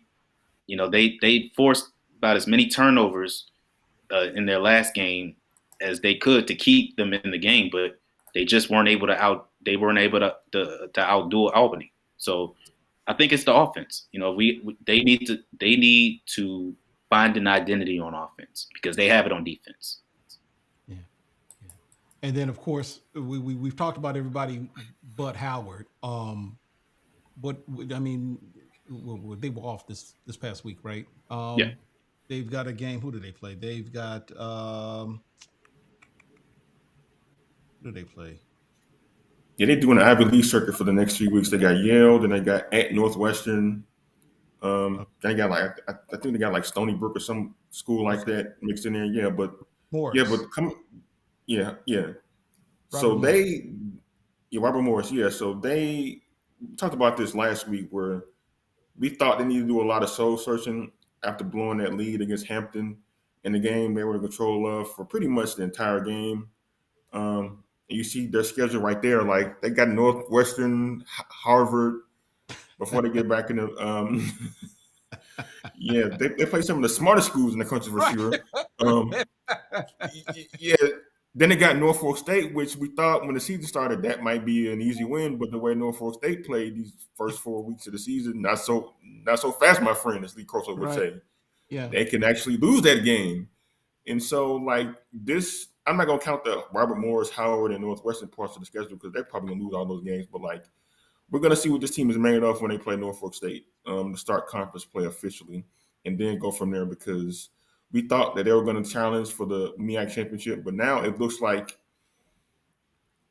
You know, they forced about as many turnovers in their last game as they could to keep them in the game, but they just weren't able to outdo Albany. So I think it's the offense. You know, they need to find an identity on offense because they have it on defense. Yeah. Yeah. And then of course we've talked about everybody but Howard. But I mean, they were off this past week, right? Yeah. They've got a game. Who do they play? They've got who do they play? Yeah, they're doing an Ivy League circuit for the next 3 weeks. They got Yale, then they got at Northwestern. They got like I think they got like Stony Brook or some school like that mixed in there. Yeah, but Morris. yeah. Robert Morris. Robert Morris. Yeah, so they talked about this last week where we thought they needed to do a lot of soul searching after blowing that lead against Hampton in the game they were in control of for pretty much the entire game. You see their schedule right there. Like they got Northwestern, Harvard before they get back in the. Yeah, they play some of the smartest schools in the country for sure. Yeah. Then they got Norfolk State, which we thought when the season started that might be an easy win, but the way Norfolk State played these first 4 weeks of the season, not so fast, my friend, as Lee Corso would say. Yeah, they can actually lose that game, and so like this, I'm not gonna count the Robert Morris, Howard, and Northwestern parts of the schedule because they're probably gonna lose all those games. But like we're gonna see what this team is made of when they play Norfolk State to start conference play officially, and then go from there because. We thought that they were going to challenge for the MEAC championship, but now it looks like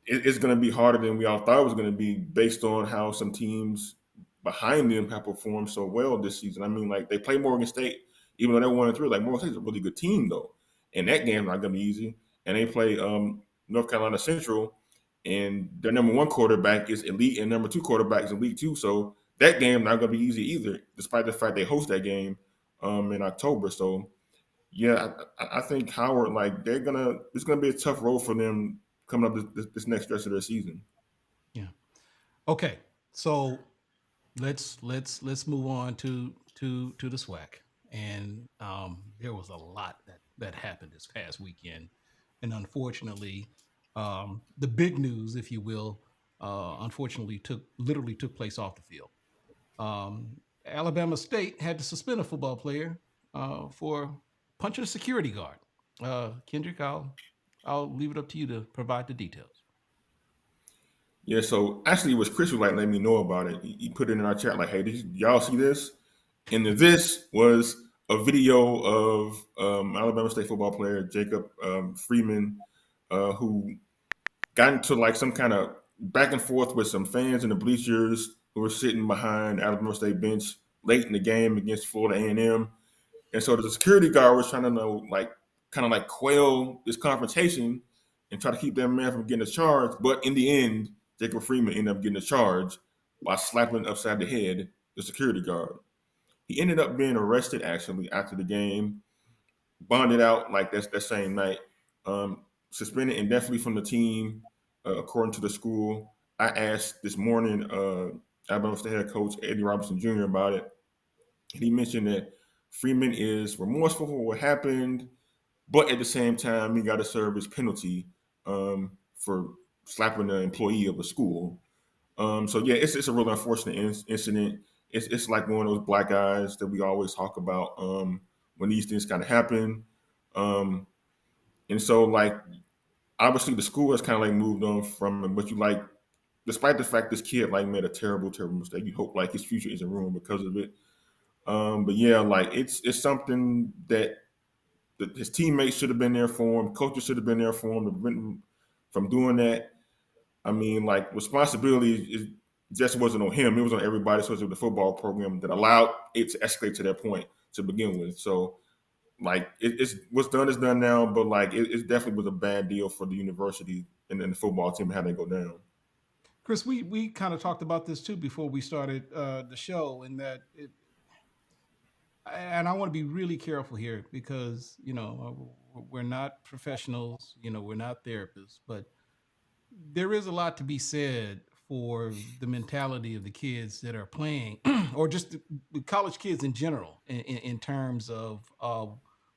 it's going to be harder than we all thought it was going to be based on how some teams behind them have performed so well this season. I mean, like they play Morgan State, even though they're 1-3. Like Morgan State's a really good team though, and that game's not going to be easy. And they play North Carolina Central, and their number 1 quarterback is elite, and number 2 quarterback is elite too. So that game's not going to be easy either, despite the fact they host that game in October. So. Yeah, I think Howard, like it's gonna be a tough road for them coming up this next stretch of their season. Yeah. Okay. So let's move on to the SWAC, and there was a lot that happened this past weekend, and unfortunately, the big news, if you will, unfortunately took place off the field. Alabama State had to suspend a football player for punching a security guard. Kendrick, I'll leave it up to you to provide the details. Yeah, so actually it was Chris who let me know about it. He put it in our chat like, hey, did y'all see this? And this was a video of Alabama State football player Jacob Freeman who got into like some kind of back and forth with some fans in the bleachers who were sitting behind Alabama State bench late in the game against Florida A&M. And so the security guard was trying to quell this confrontation and try to keep that man from getting a charge. But in the end, Jacob Freeman ended up getting a charge by slapping upside the head the security guard. He ended up being arrested actually after the game, bonded out like that same night, suspended indefinitely from the team, according to the school. I asked this morning Alabama State head coach Eddie Robinson Jr. about it. And he mentioned that Freeman is remorseful for what happened, but at the same time, he got to serve his penalty for slapping an employee of a school. So yeah, it's a really unfortunate incident. It's like one of those black eyes that we always talk about when these things kind of happen. And so like obviously the school has kind of like moved on from it, but you like, despite the fact this kid like made a terrible mistake, you hope like his future isn't ruined because of it. But yeah, like it's something that his teammates should have been there for him. Coaches should have been there for him to prevent him from doing that. I mean, like responsibility just wasn't on him. It was on everybody, especially with the football program that allowed it to escalate to that point to begin with. So like it's what's done is done now, but like it definitely was a bad deal for the university and then the football team having to go down. Chris, we kind of talked about this too before we started the show, in that and I want to be really careful here because we're not professionals, we're not therapists, but there is a lot to be said for the mentality of the kids that are playing, or just the college kids in general, in terms of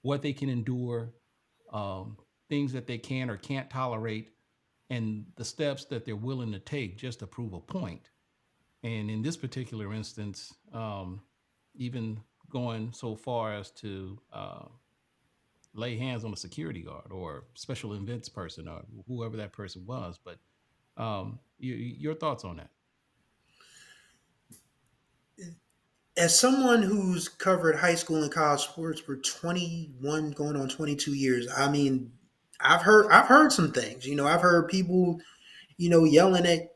what they can endure, um, things that they can or can't tolerate, and the steps that they're willing to take just to prove a point. And in this particular instance, even going so far as to lay hands on a security guard or special events person or whoever that person was. But your thoughts on that? As someone who's covered high school and college sports for 21 going on 22 years, I mean, I've heard some things. I've heard people, yelling at,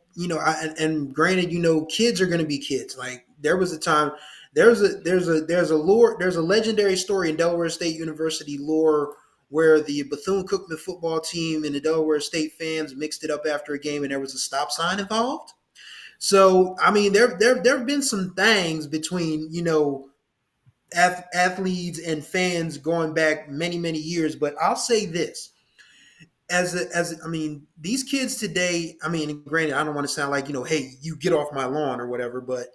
and granted, kids are going to be kids. Like there was a time, there's a legendary story in Delaware State University lore where the Bethune-Cookman football team and the Delaware State fans mixed it up after a game and there was a stop sign involved. So, I mean, there have been some things between, athletes and fans going back many, many years. But I'll say this. I mean, these kids today, I mean, granted, I don't want to sound like, hey, you get off my lawn or whatever, but,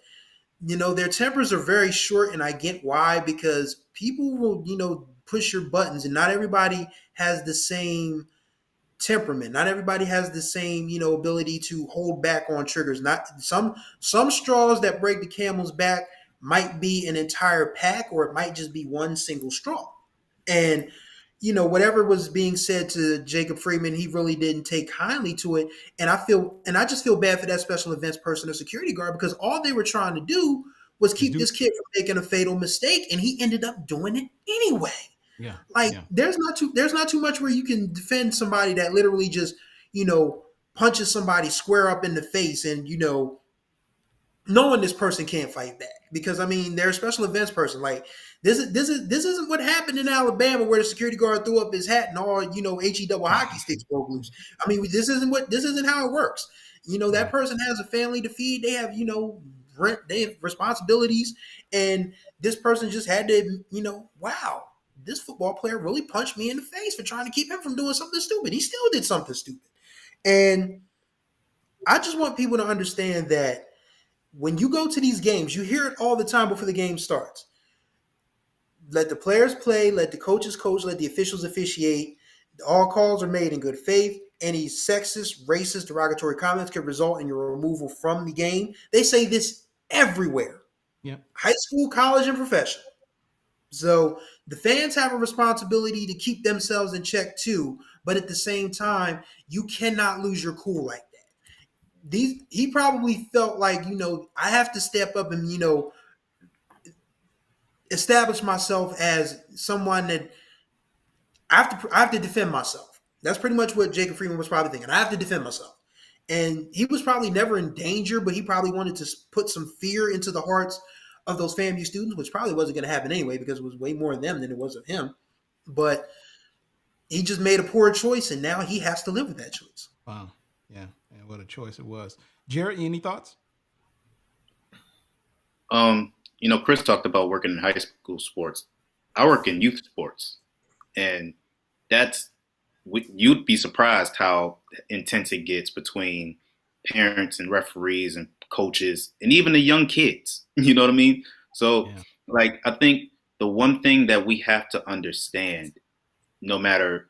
their tempers are very short, and I get why, because people will, push your buttons, and not everybody has the same temperament. Not everybody has the same, ability to hold back on triggers. Not some straws that break the camel's back might be an entire pack, or it might just be one single straw. And whatever was being said to Jacob Freeman, he really didn't take kindly to it. And I just feel bad for that special events person or security guard, because all they were trying to do was keep this kid from making a fatal mistake, and he ended up doing it anyway. Yeah. Like there's not too much where you can defend somebody that literally just, punches somebody square up in the face, and knowing this person can't fight back, because I mean they're a special events person. Like this isn't what happened in Alabama where the security guard threw up his hat and all HE double hockey sticks broke loose. I mean this isn't how it works. That person has a family to feed. They have rent. They have responsibilities, and this person just had to wow, this football player really punched me in the face for trying to keep him from doing something stupid. He still did something stupid. And I just want people to understand that when you go to these games, you hear it all the time before the game starts. Let the players play, let the coaches coach, let the officials officiate. All calls are made in good faith. Any sexist, racist, derogatory comments could result in your removal from the game. They say this everywhere. Yeah. High school, college, and professional. So the fans have a responsibility to keep themselves in check too, but at the same time, you cannot lose your cool like that. He probably felt like, I have to step up and, establish myself as someone that I have to defend myself. That's pretty much what Jacob Freeman was probably thinking. I have to defend myself. And he was probably never in danger, but he probably wanted to put some fear into the hearts of those FAMU students, which probably wasn't going to happen anyway, because it was way more of them than it was of him. But he just made a poor choice, and now he has to live with that choice. Wow. Yeah. And what a choice it was. Jarrett, any thoughts? Chris talked about working in high school sports. I work in youth sports, and you'd be surprised how intense it gets between parents and referees and coaches and even the young kids. You know what I mean? So, I think the one thing that we have to understand, no matter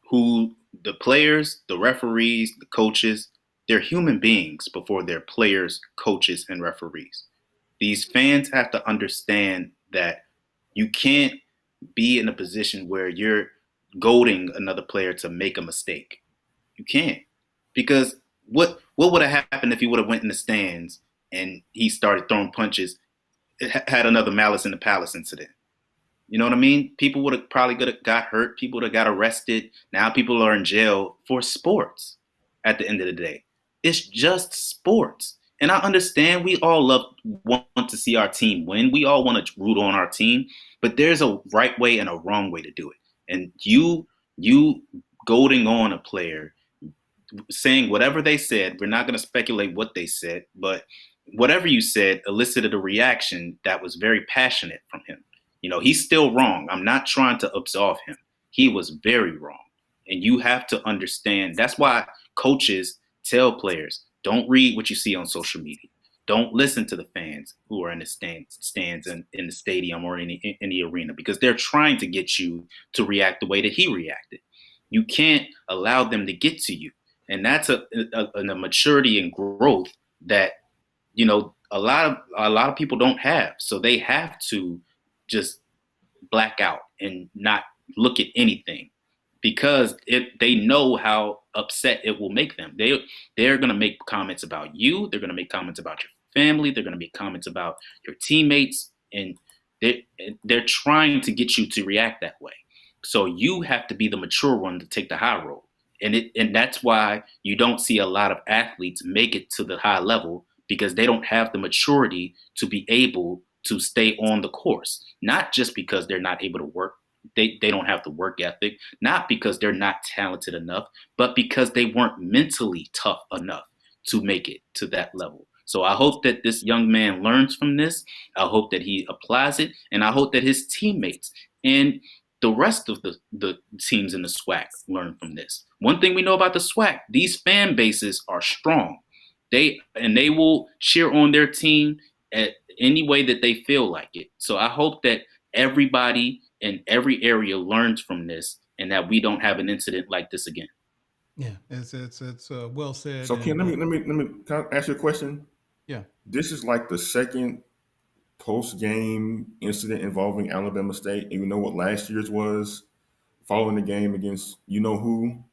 who the players, the referees, the coaches, they're human beings before they're players, coaches, and referees. These fans have to understand that you can't be in a position where you're goading another player to make a mistake. You can't. Because what would have happened if he would have went in the stands and he started throwing punches, had another Malice in the Palace incident? You know what I mean? People would have probably got hurt. People would have got arrested. Now people are in jail for sports at the end of the day. It's just sports. And I understand we all want to see our team win. We all want to root on our team, but there's a right way and a wrong way to do it. And you goading on a player, saying whatever they said, we're not going to speculate what they said, but whatever you said elicited a reaction that was very passionate from him. He's still wrong. I'm not trying to absolve him. He was very wrong. And you have to understand, that's why coaches tell players, don't read what you see on social media. Don't listen to the fans who are in the stands and in the stadium or in the arena, because they're trying to get you to react the way that he reacted. You can't allow them to get to you. And that's a maturity and growth that, a lot of people don't have. So they have to just black out and not look at anything, because they know how upset it will make them. They're going to make comments about you. They're going to make comments about your family. They're going to make comments about your teammates, and they're trying to get you to react that way. So you have to be the mature one to take the high road. And that's why you don't see a lot of athletes make it to the high level, because they don't have the maturity to be able to stay on the course. Not just because they're not able to work. They don't have the work ethic, not because they're not talented enough, but because they weren't mentally tough enough to make it to that level. So I hope that this young man learns from this. I hope that he applies it. And I hope that his teammates and the rest of the teams in the SWAC learn from this. One thing we know about the SWAC, these fan bases are strong. They will cheer on their team at any way that they feel like it. So I hope that everybody in every area learns from this, and that we don't have an incident like this again. Yeah, it's well said. So Ken, let me can I ask you a question? Yeah. This is like the second post-game incident involving Alabama State, and you know what last year's was, following the game against who.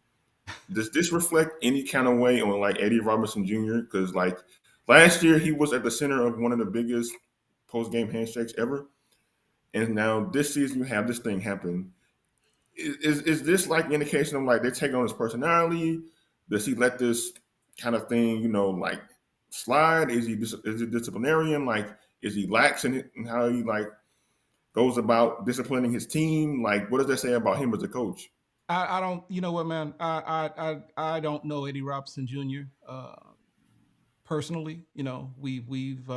Does this reflect any kind of way on like Eddie Robinson Jr.? Because like last year he was at the center of one of the biggest post-game handshakes ever, and now this season you have this thing happen. Is this like indication of like they're taking on his personality? Does he let this kind of thing, like slide? Is he disciplinarian? Like, is he lax in how he like goes about disciplining his team? Like, what does that say about him as a coach? I don't, you know what, man? I don't know Eddie Robinson Jr. Personally. We've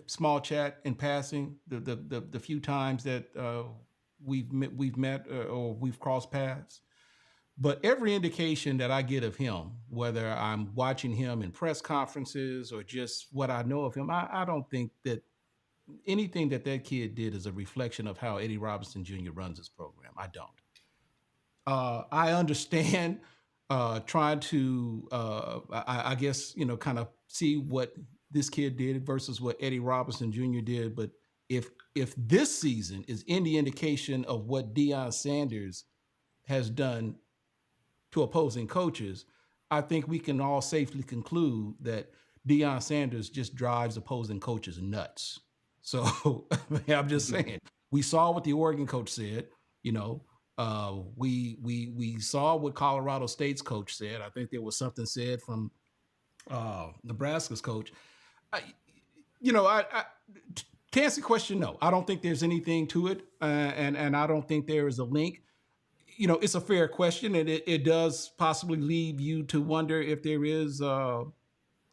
small chat in passing the few times that we've met or we've crossed paths. But every indication that I get of him, whether I'm watching him in press conferences or just what I know of him, I don't think that anything that kid did is a reflection of how Eddie Robinson Jr. runs his program. I don't. I understand trying to, I guess, kind of see what this kid did versus what Eddie Robinson Jr. did. But if this season is any indication of what Deion Sanders has done to opposing coaches, I think we can all safely conclude that Deion Sanders just drives opposing coaches nuts. So I'm just saying, we saw what the Oregon coach said. We saw what Colorado State's coach said. I think there was something said from Nebraska's coach. To answer the question, no, I don't think there's anything to it, and I don't think there is a link. It's a fair question, and it does possibly leave you to wonder if there is a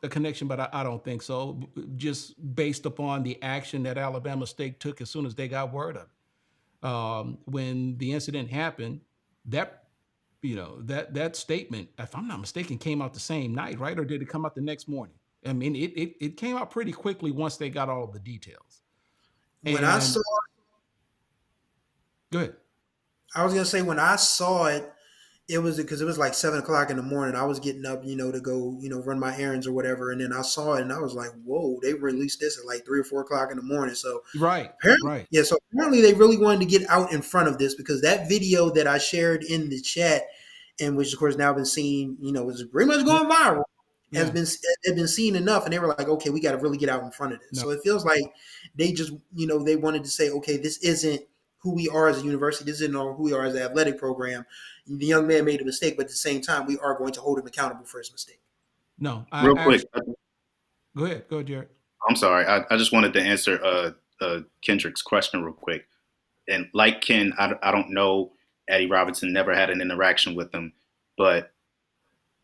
connection, but I don't think so, just based upon the action that Alabama State took as soon as they got word of it. When the incident happened, that statement, if I'm not mistaken, came out the same night, right? Or did it come out the next morning? I mean, it came out pretty quickly once they got all of the details. When I saw, go ahead. I was gonna say when I saw it, it was because it was like 7:00 in the morning. I was getting up, to go, run my errands or whatever, and then I saw it and I was like, "Whoa!" They released this at like 3 or 4 o'clock in the morning. So right. Yeah. So apparently they really wanted to get out in front of this, because that video that I shared in the chat, and which of course now been seen, is pretty much going viral. Yeah. Had been seen enough, and they were like, okay, we got to really get out in front of this. No. So it feels like they just, they wanted to say, okay, this isn't who we are as a university. This isn't who we are as an athletic program. The young man made a mistake, but at the same time, we are going to hold him accountable for his mistake. No, real quick. Go ahead, Jared. I'm sorry. I just wanted to answer Kendrick's question real quick. And like Ken, I don't know Eddie Robinson, never had an interaction with him. But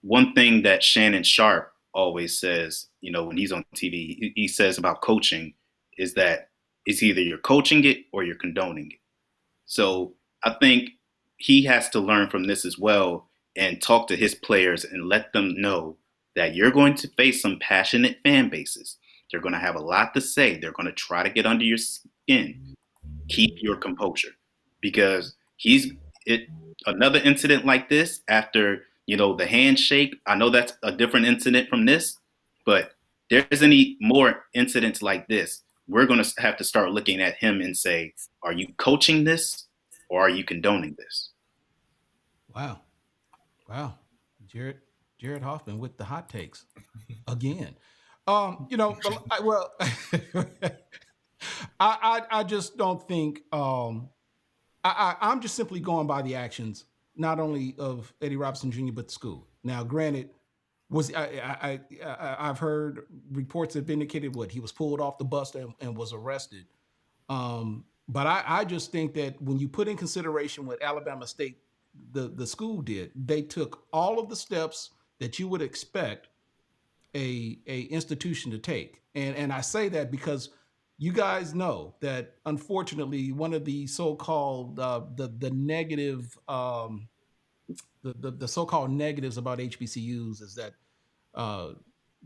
one thing that Shannon Sharp always says, when he's on TV, he says about coaching is that it's either you're coaching it or you're condoning it. So I think he has to learn from this as well and talk to his players and let them know that you're going to face some passionate fan bases. They're going to have a lot to say. They're going to try to get under your skin. Keep your composure, because another incident like this after the handshake. I know that's a different incident from this, but there's any more incidents like this, we're going to have to start looking at him and say, are you coaching this or are you condoning this? Wow. Jarrett Hoffman with the hot takes again. Well, I just don't think. I'm just simply going by the actions, not only of Eddie Robinson Jr. but the school. Now, granted, I've heard reports have indicated he was pulled off the bus and was arrested. But I just think that when you put in consideration what Alabama State, the school did, they took all of the steps that you would expect a institution to take. And I say that because you guys know that unfortunately one of the so-called the negative the so-called negatives about HBCUs is that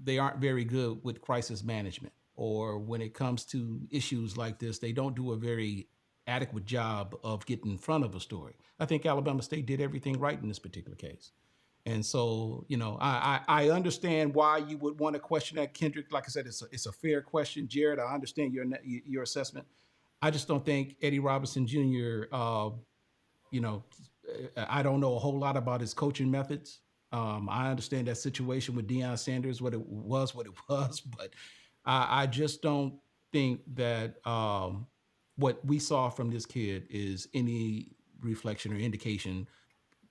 they aren't very good with crisis management, or when it comes to issues like this, they don't do a very adequate job of getting in front of a story. I think Alabama State did everything right in this particular case. And so, I understand why you would want to question that, Kendrick. Like I said, it's a fair question, Jarrett. I understand your assessment. I just don't think Eddie Robinson Jr. I don't know a whole lot about his coaching methods. I understand that situation with Deion Sanders, what it was, but I just don't think that what we saw from this kid is any reflection or indication,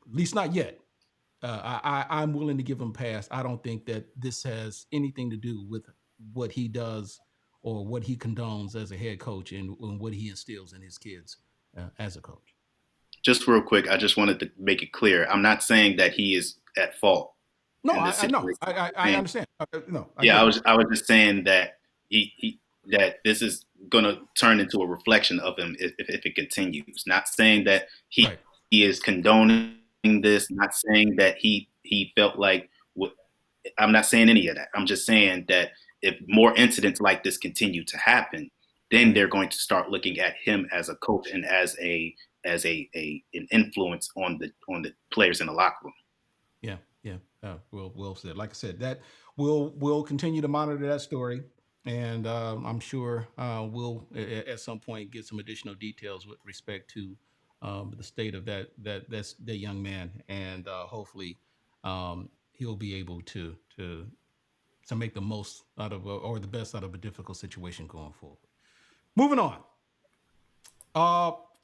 at least not yet. I'm willing to give him a pass. I don't think that this has anything to do with what he does or what he condones as a head coach and what he instills in his kids as a coach. Just real quick, I just wanted to make it clear. I'm not saying that he is at fault. No, I know. I understand. I was just saying that that this is going to turn into a reflection of him if it continues. Not saying that he is condoning this. Not saying that he felt like. I'm not saying any of that. I'm just saying that if more incidents like this continue to happen, then they're going to start looking at him as a coach and as an influence on the players in the locker room. Yeah. Well said. Like I said, that we'll continue to monitor that story, and I'm sure we'll at some point get some additional details with respect to the state of that young man, and hopefully he'll be able to make the most out of or the best out of a difficult situation going forward. Moving on.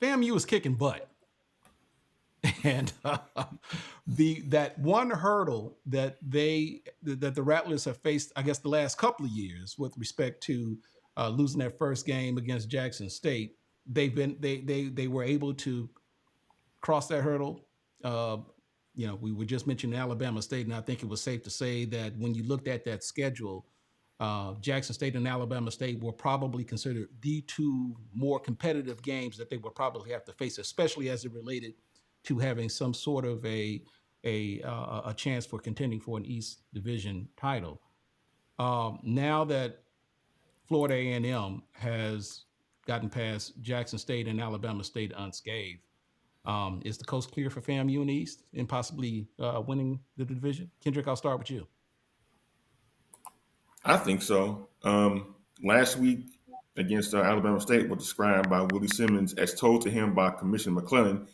FAMU is kicking butt. And that one hurdle that the Rattlers have faced, I guess, the last couple of years with respect to losing their first game against Jackson State, they were able to cross that hurdle. We were just mentioning Alabama State, and I think it was safe to say that when you looked at that schedule, Jackson State and Alabama State were probably considered the two more competitive games that they would probably have to face, especially as it related to having some sort of a chance for contending for an East Division title. Now that Florida A&M has gotten past Jackson State and Alabama State unscathed, is the coast clear for FAMU in the East and possibly winning the division? Kendrick, I'll start with you. I think so. Last week against Alabama State was described by Willie Simmons as told to him by Commissioner McClellan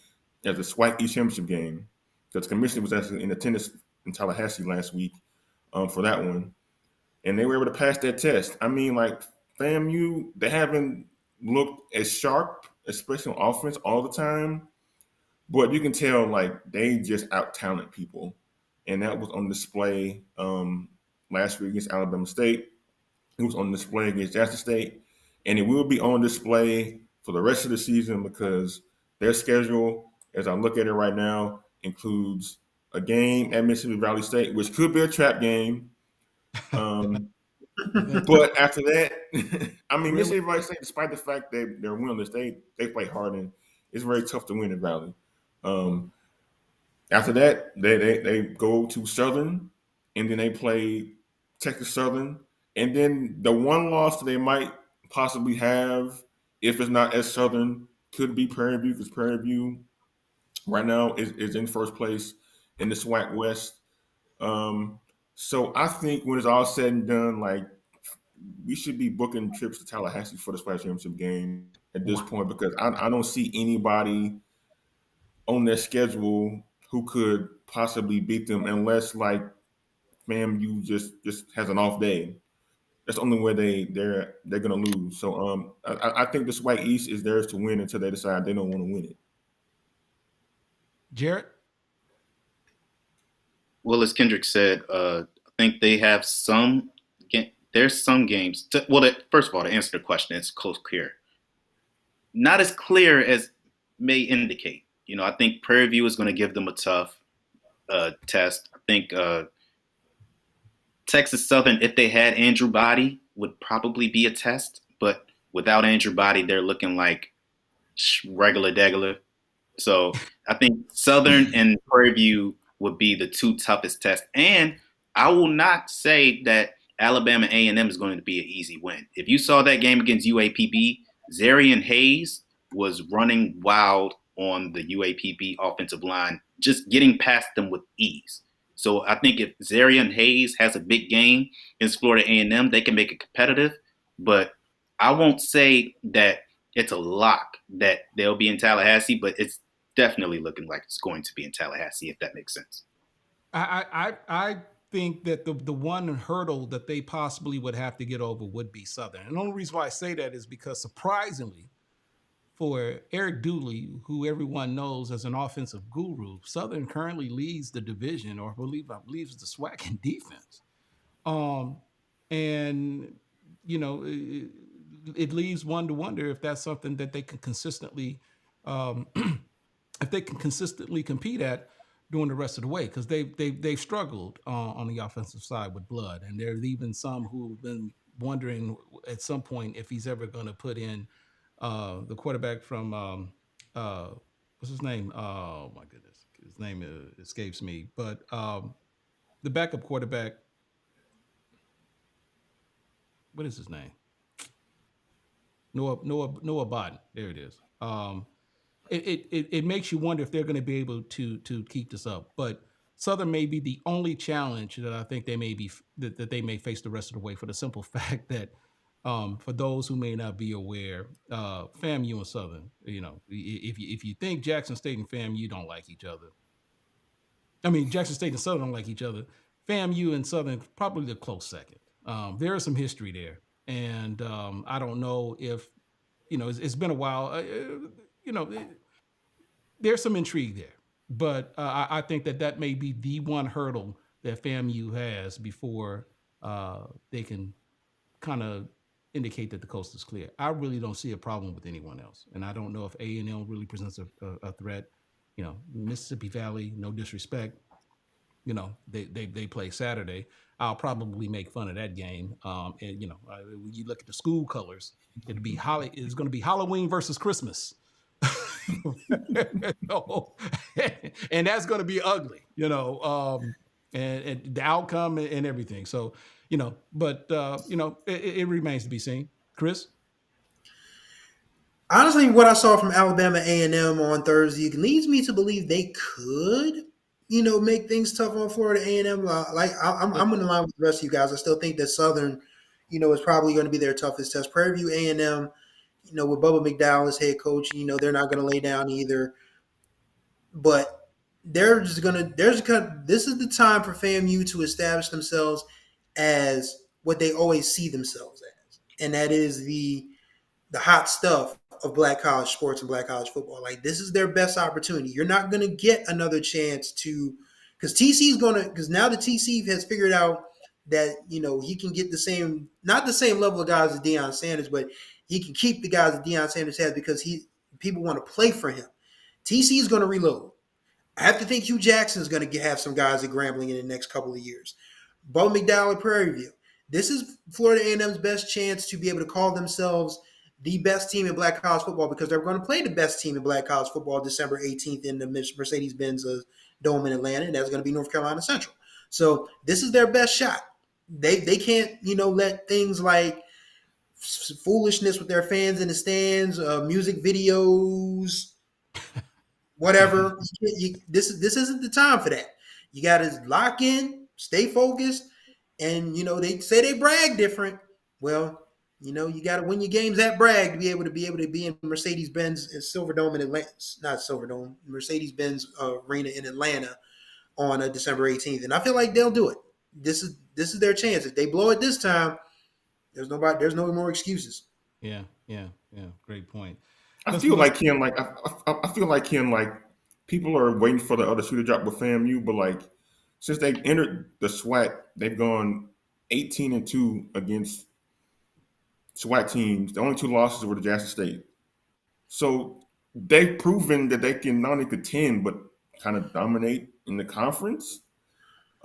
as a SWAC East Championship game. Because the commissioner was actually in attendance in Tallahassee last week for that one. And they were able to pass that test. I mean, like, FAMU, they haven't looked as sharp, especially on offense all the time. But you can tell, like, they just out-talent people. And that was on display last week against Alabama State. who's on display against Jackson State, and it will be on display for the rest of the season because their schedule, as I look at it right now, includes a game at Mississippi Valley State, which could be a trap game. But after that, I mean, Really? Mississippi Valley State, despite the fact that they're winless, they play hard and it's very tough to win in Valley. After that, they go to Southern, and then they play Texas Southern, and then the one loss that they might possibly have, if it's not as Southern, could be Prairie View because Prairie View right now is in first place in the SWAC West. So I think when it's all said and done, like we should be booking trips to Tallahassee for the SWAC championship game at this point because I don't see anybody on their schedule who could possibly beat them unless like FAMU just has an off day. That's the only way they're gonna lose. So I think the SWAC East is theirs to win until they decide they don't want to win it. Jarrett? Well, as Kendrick said, I think they have some. There's some games. First of all, to answer the question, it's clear. Not as clear as may indicate. I think Prairie View is going to give them a tough test. I think Texas Southern, if they had Andrew Body, would probably be a test. But without Andrew Body, they're looking like regular degular. So I think Southern and Prairie View would be the two toughest tests. And I will not say that Alabama A&M is going to be an easy win. If you saw that game against UAPB, Zarian Hayes was running wild on the UAPB offensive line, just getting past them with ease. So I think if Zarian Hayes has a big game against Florida A&M, they can make it competitive. But I won't say that it's a lock that they'll be in Tallahassee, but it's definitely looking like it's going to be in Tallahassee, if that makes sense. I think that the one hurdle that they possibly would have to get over would be Southern. And the only reason why I say that is because surprisingly, for Eric Dooley, who everyone knows as an offensive guru, Southern currently leads the division, or I believe it's the SWAC in defense. And it leaves one to wonder if that's something that they can consistently, compete at during the rest of the way, because they've struggled on the offensive side with blood, and there's even some who've been wondering at some point if he's ever going to put in the quarterback from what's his name? Oh my goodness, his name escapes me. But the backup quarterback, what is his name? Noah Bodden. There it is. It makes you wonder if they're going to be able to keep this up. But Southern may be the only challenge that I think they may be that they may face the rest of the way, for the simple fact that for those who may not be aware, FAMU and Southern, if you think Jackson State and FAMU don't like each other, I mean Jackson State and Southern don't like each other, FAMU and Southern probably the close second. There is some history there, and I don't know if it's been a while. There's some intrigue there, but I think that may be the one hurdle that FAMU has before they can kind of indicate that the coast is clear. I really don't see a problem with anyone else, and I don't know if A&M really presents a threat. Mississippi Valley, no disrespect, they play Saturday. I'll probably make fun of that game. And when you look at the school colors, it's going to be Halloween versus Christmas. And that's going to be ugly, and the outcome and everything. So, but it remains to be seen. Chris? Honestly, what I saw from Alabama A&M on Thursday leads me to believe they could, make things tough on Florida A&M. I'm in line with the rest of you guys. I still think that Southern, is probably going to be their toughest test. Prairie View A&M, with Bubba McDowell as head coach, they're not going to lay down either. But this is the time for FAMU to establish themselves as what they always see themselves as, and that is the hot stuff of black college sports and black college football. Like, this is their best opportunity. You're not going to get another chance because now the TC has figured out that he can get not the same level of guys as Deion Sanders, but he can keep the guys that Deion Sanders has because people want to play for him. TC is going to reload. I have to think Hugh Jackson is going to have some guys at Grambling in the next couple of years. Bo McDowell at Prairie View. This is Florida A&M's best chance to be able to call themselves the best team in Black college football because they're going to play the best team in Black college football December 18th in the Mercedes-Benz Dome in Atlanta, and that's going to be North Carolina Central. So this is their best shot. They can't, let things like foolishness with their fans in the stands, music videos, whatever. This isn't the time for that. You got to lock in, stay focused, and they say they brag different. Well, you got to win your games at Bragg to be able to be in Mercedes-Benz Silverdome in Atlanta, not Silverdome, Mercedes-Benz Arena in Atlanta on December 18th, and I feel like they'll do it. This is their chance. If they blow it this time, there's no more excuses. Yeah. Great point. I feel like Ken, people are waiting for the other shoe to drop with FAMU, but like since they entered the SWAC, they've gone 18-2 against SWAC teams. The only two losses were to Jackson State. So they've proven that they can not only contend but kind of dominate in the conference.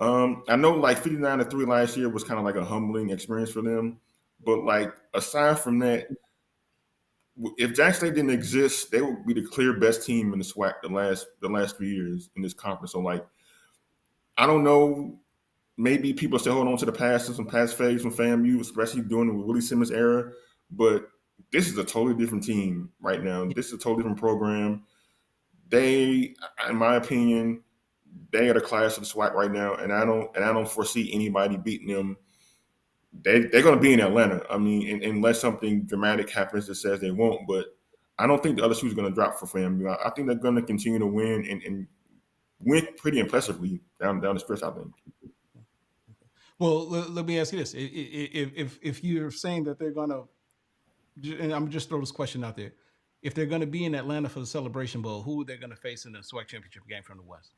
I know like 59-3 last year was kind of like a humbling experience for them, but like aside from that, if Jackson State didn't exist, they would be the clear best team in the SWAC the last 3 years in this conference. So like, I don't know, maybe people still hold on to the past and some past phase from FAMU, especially during the Willie Simmons era, but this is a totally different team right now. This is a totally different program. They, in my opinion, they are the class of the SWAC right now, and I don't foresee anybody beating them. They're going to be in Atlanta. I mean, unless something dramatic happens that says they won't, but I don't think the other shoe is going to drop for FAMU. I think they're going to continue to win and win pretty impressively down the stretch, I think. Well, let me ask you this: if you're saying that they're going to, and I'm just throw this question out there, if they're going to be in Atlanta for the Celebration Bowl, who are they going to face in the SWAC championship game from the West?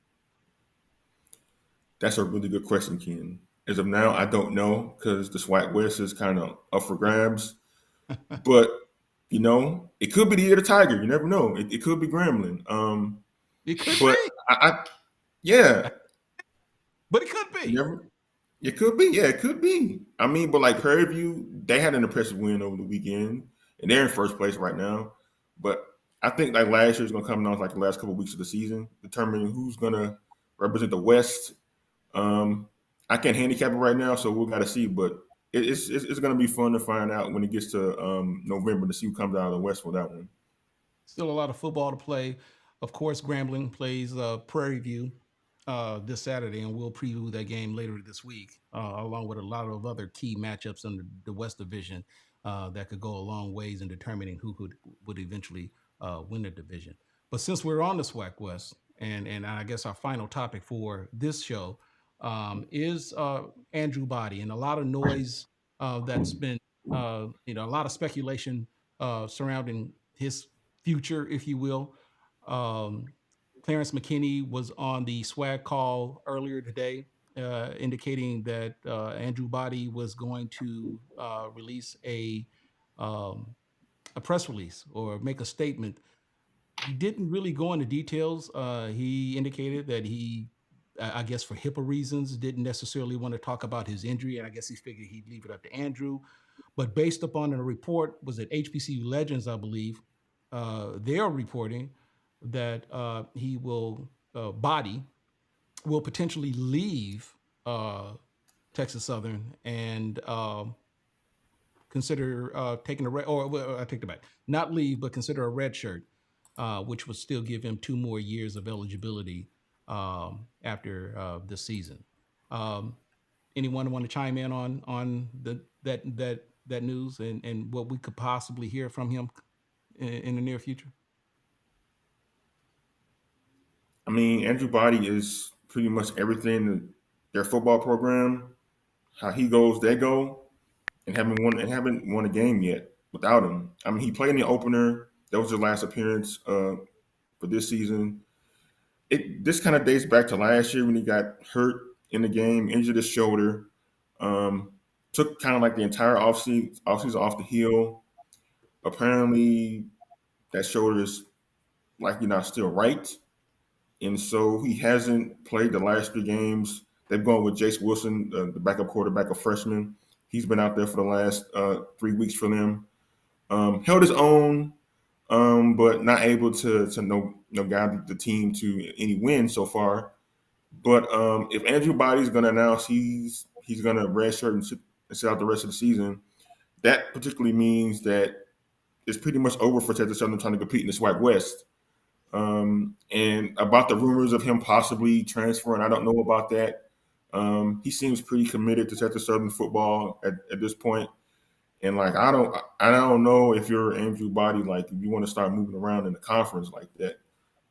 That's a really good question, Ken. As of now, I don't know because the SWAC West is kind of up for grabs. But, it could be the year of the Tiger. You never know. It could be Grambling. It could but be. Yeah. But it could be. It could be. Yeah, it could be. I mean, but like Prairie View, they had an impressive win over the weekend, and they're in first place right now. But I think like last year's going to come down to like the last couple of weeks of the season, determining who's going to represent the West. I can't handicap it right now, so we've got to see. But it's going to be fun to find out when it gets to November to see who comes out of the West for that one. Still a lot of football to play. Of course, Grambling plays Prairie View this Saturday, and we'll preview that game later this week, along with a lot of other key matchups in the West Division that could go a long ways in determining who would eventually win the division. But since we're on the SWAC West, and I guess our final topic for this show is Andrew Body, and a lot of noise that's been, a lot of speculation surrounding his future, if you will. Clarence McKinney was on the SWAG call earlier today, indicating that Andrew Body was going to release a press release or make a statement. He didn't really go into details. He indicated that he, I guess for HIPAA reasons, didn't necessarily want to talk about his injury, and I guess he figured he'd leave it up to Andrew. But based upon a report, was it HBCU Legends, I believe, they're reporting that Body will potentially leave Texas Southern and consider taking I take it back, not leave, but consider a red shirt, which would still give him 2 more years of eligibility after this season. Anyone want to chime in on that news and what we could possibly hear from him in the near future? I mean, Andrew Body is pretty much everything their football program. How he goes, they go, and haven't won a game yet without him. I mean, he played in the opener. That was his last appearance for this season. This kind of dates back to last year when he got hurt in the game, injured his shoulder. Took kind of like the entire offseason off the hill. Apparently, that shoulder is like not still right. And so he hasn't played the last 3 games. They've gone with Jace Wilson, the backup quarterback, a freshman. He's been out there for the last 3 weeks for them. Held his own, but not able to guide the team to any wins so far. But if Andrew Body's going to announce he's going to redshirt and sit out the rest of the season, that particularly means that it's pretty much over for Texas Southern trying to compete in the SWAC West. And about the rumors of him possibly transferring, I don't know about that. He seems pretty committed to Texas Southern football at this point. And like I don't know if you're Andrew Body, like if you want to start moving around in the conference like that,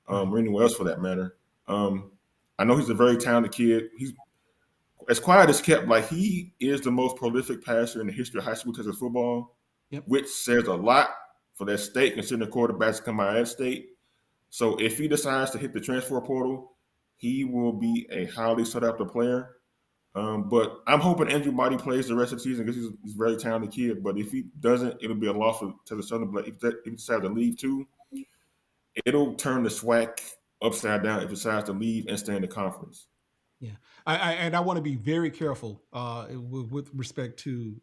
or anywhere else for that matter. I know he's a very talented kid. He's as quiet as kept. Like he is the most prolific passer in the history of high school Texas football, which says a lot for that state, considering the quarterbacks come out of that state. So if he decides to hit the transfer portal, he will be a highly sought after player. But I'm hoping Andrew Body plays the rest of the season because he's a very talented kid. But if he doesn't, it'll be a loss for Texas Southern. But if he decides to leave too, it'll turn the SWAC upside down if he decides to leave and stay in the conference. Yeah, I want to be very careful with respect to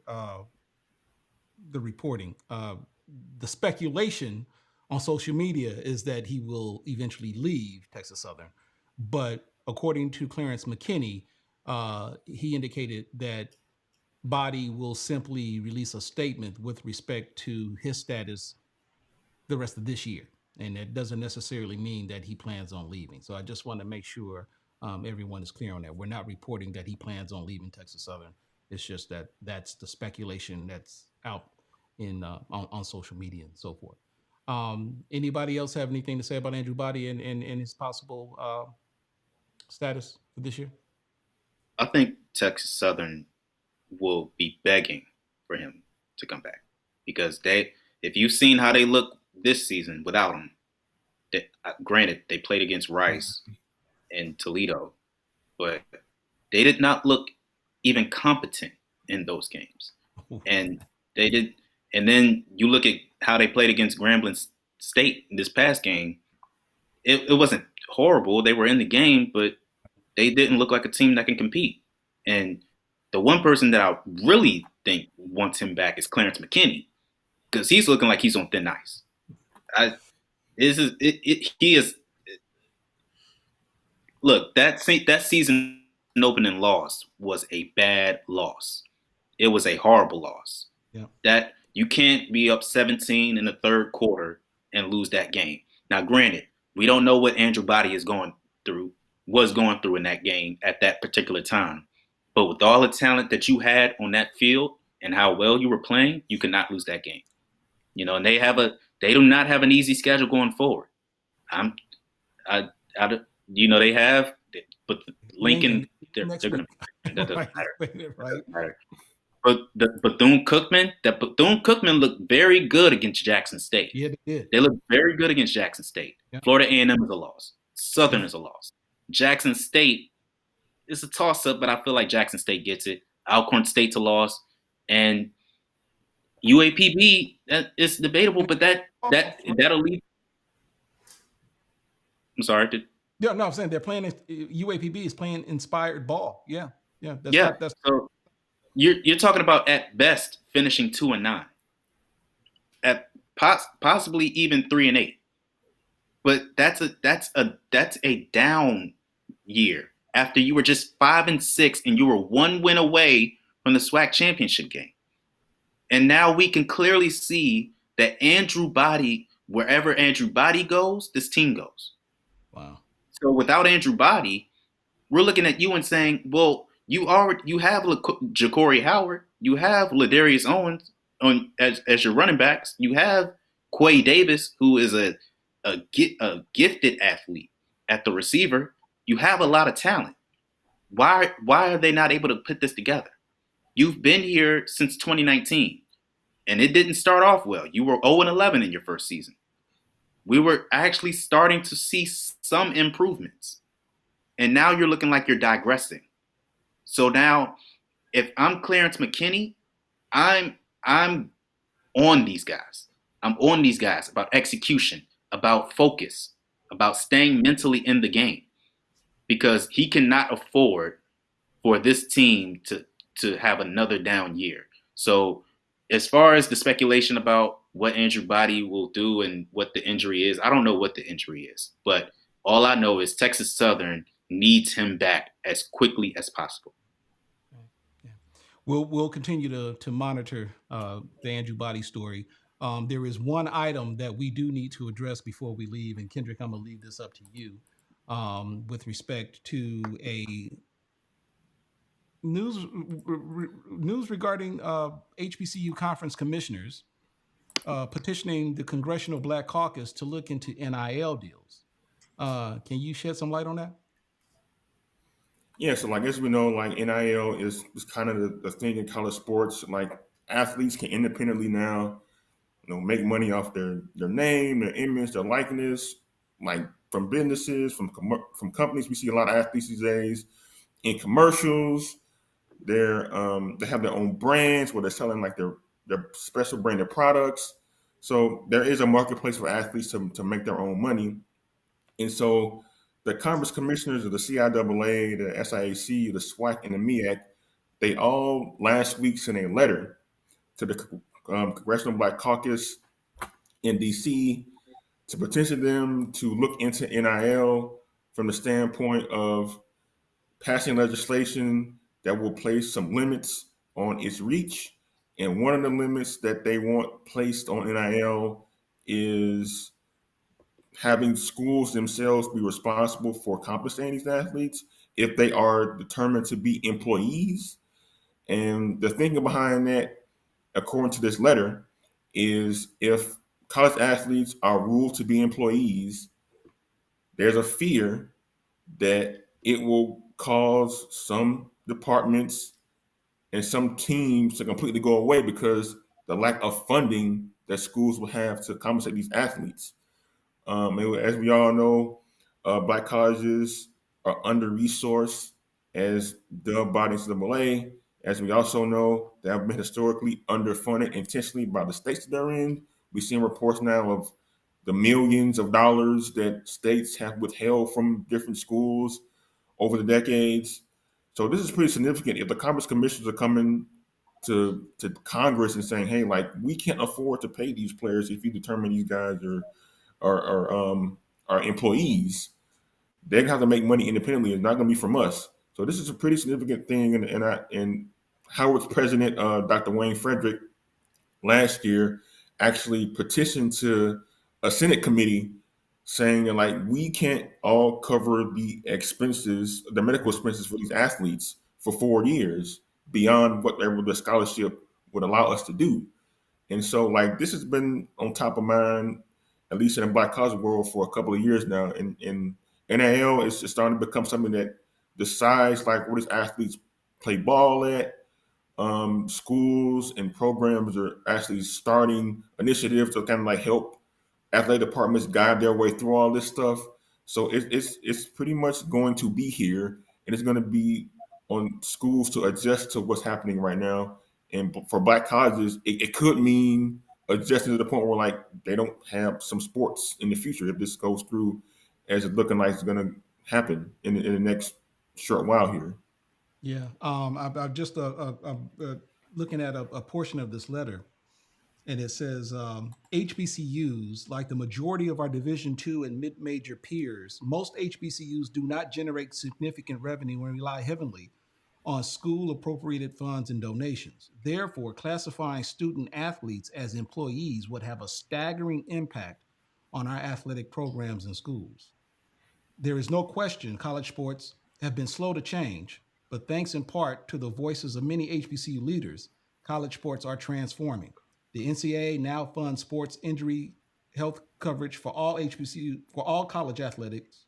the reporting. The speculation on social media is that he will eventually leave Texas Southern, but according to Clarence McKinney, he indicated that Body will simply release a statement with respect to his status the rest of this year. And that doesn't necessarily mean that he plans on leaving. So I just want to make sure everyone is clear on that. We're not reporting that he plans on leaving Texas Southern. It's just that that's the speculation that's out in on social media and so forth. Anybody else have anything to say about Andrew Body and his possible status for this year? I think Texas Southern will be begging for him to come back because if you've seen how they look this season without him, granted they played against Rice and Toledo, but they did not look even competent in those games, and they did. And then you look at how they played against Grambling State in this past game. It wasn't horrible. They were in the game, but they didn't look like a team that can compete. And the one person that I really think wants him back is Clarence McKinney because he's looking like he's on thin ice. Look, that season opening loss was a bad loss. It was a horrible loss. Yeah. That you can't be up 17 in the third quarter and lose that game. Now, granted, we don't know what Andrew Body was going through in that game at that particular time. But with all the talent that you had on that field and how well you were playing, you could not lose that game. And they do not have an easy schedule going forward. They have, but Lincoln, they're going to. That doesn't matter. Right. But the Bethune-Cookman looked very good against Jackson State. Yeah, they did. They looked very good against Jackson State. Yeah. Florida A&M is a loss. Southern is a loss. Jackson State is a toss-up, but I feel like Jackson State gets it. Alcorn State's a loss. And UAPB is debatable, but that'll leave. I'm sorry. I'm saying they're playing. UAPB is playing inspired ball. Yeah. That's so you're talking about at best finishing 2-9, at possibly even 3-8. But that's a down year after you were just 5-6 and you were 1 win away from the SWAC championship game. And now we can clearly see that Andrew Body, wherever Andrew Body goes, this team goes. Wow. So without Andrew Body, we're looking at you and saying, well, you have Ja'Cory Howard, you have Ladarius Owens as your running backs, you have Quay Davis, who is a gifted athlete at the receiver. You have a lot of talent. Why are they not able to put this together? You've been here since 2019, and it didn't start off well. You were 0-11 in your first season. We were actually starting to see some improvements, and now you're looking like you're digressing. So now, if I'm Clarence McKinney, I'm on these guys. I'm on these guys about execution, about focus, about staying mentally in the game, because he cannot afford for this team to have another down year. So as far as the speculation about what Andrew Body will do and what the injury is, I don't know what the injury is, but all I know is Texas Southern needs him back as quickly as possible. Yeah. We'll continue to monitor the Andrew Body story. There is one item that we do need to address before we leave, and Kendrick, I'm gonna leave this up to you with respect to a news regarding HBCU conference commissioners petitioning the Congressional Black Caucus to look into NIL deals. Can you shed some light on that? Yeah, so like as we know, like NIL is kind of the thing in college sports. Like athletes can independently now, make money off their name, their image, their likeness, like from businesses, from companies. We see a lot of athletes these days in commercials. They have their own brands where they're selling like their special branded products. So there is a marketplace for athletes to make their own money. And so the Conference Commissioners of the CIAA, the SIAC, the SWAC, and the MEAC, they all last week sent a letter to the Congressional Black Caucus in DC to petition them to look into NIL from the standpoint of passing legislation that will place some limits on its reach. And one of the limits that they want placed on NIL is having schools themselves be responsible for compensating these athletes if they are determined to be employees. And the thinking behind that, according to this letter, is if college athletes are ruled to be employees, there's a fear that it will cause some departments and some teams to completely go away because the lack of funding that schools will have to compensate these athletes. As we all know, Black colleges are under-resourced as dubbed by the NCAA. As we also know, they have been historically underfunded intentionally by the states that they're in. We've seen reports now of the millions of dollars that states have withheld from different schools over the decades. So this is pretty significant. If the conference commissioners are coming to Congress and saying, "Hey, like we can't afford to pay these players if you determine these guys are employees," they're gonna have to make money independently. It's not gonna be from us. So this is a pretty significant thing. And Howard's president, Dr. Wayne Frederick, last year actually petitioned to a Senate committee saying that like we can't all cover the expenses, the medical expenses for these athletes for 4 years beyond whatever the scholarship would allow us to do. And so like this has been on top of mind, at least in the Black college world, for a couple of years now. And NIL is starting to become something that decides like where these athletes play ball at. Schools and programs are actually starting initiatives to kind of like help athletic departments guide their way through all this stuff. So it's pretty much going to be here, and it's going to be on schools to adjust to what's happening right now. And for Black colleges, it could mean adjusting to the point where like they don't have some sports in the future if this goes through as it's looking like it's going to happen in the next short while here. Yeah, I'm just looking at a portion of this letter, and it says HBCUs, like the majority of our Division II and mid-major peers, most HBCUs do not generate significant revenue and rely heavily on school-appropriated funds and donations. Therefore, classifying student athletes as employees would have a staggering impact on our athletic programs and schools. There is no question college sports have been slow to change, but thanks in part to the voices of many HBCU leaders, college sports are transforming. The NCAA now funds sports injury health coverage for all college athletes,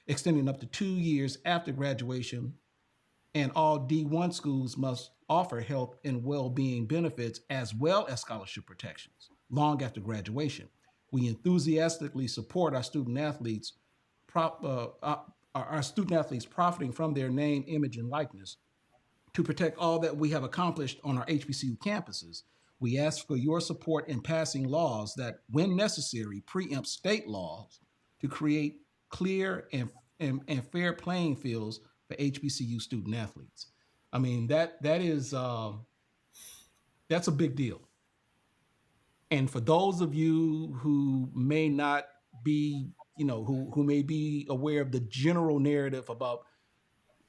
extending up to 2 years after graduation, and all D1 schools must offer health and well-being benefits as well as scholarship protections long after graduation. We enthusiastically support our student athletes profiting from their name, image, and likeness To protect all that we have accomplished on our HBCU campuses, we ask for your support in passing laws that, when necessary, preempt state laws to create clear and fair playing fields for HBCU student athletes. I mean, that's a big deal. And for those of you who may not be, who may be aware of the general narrative about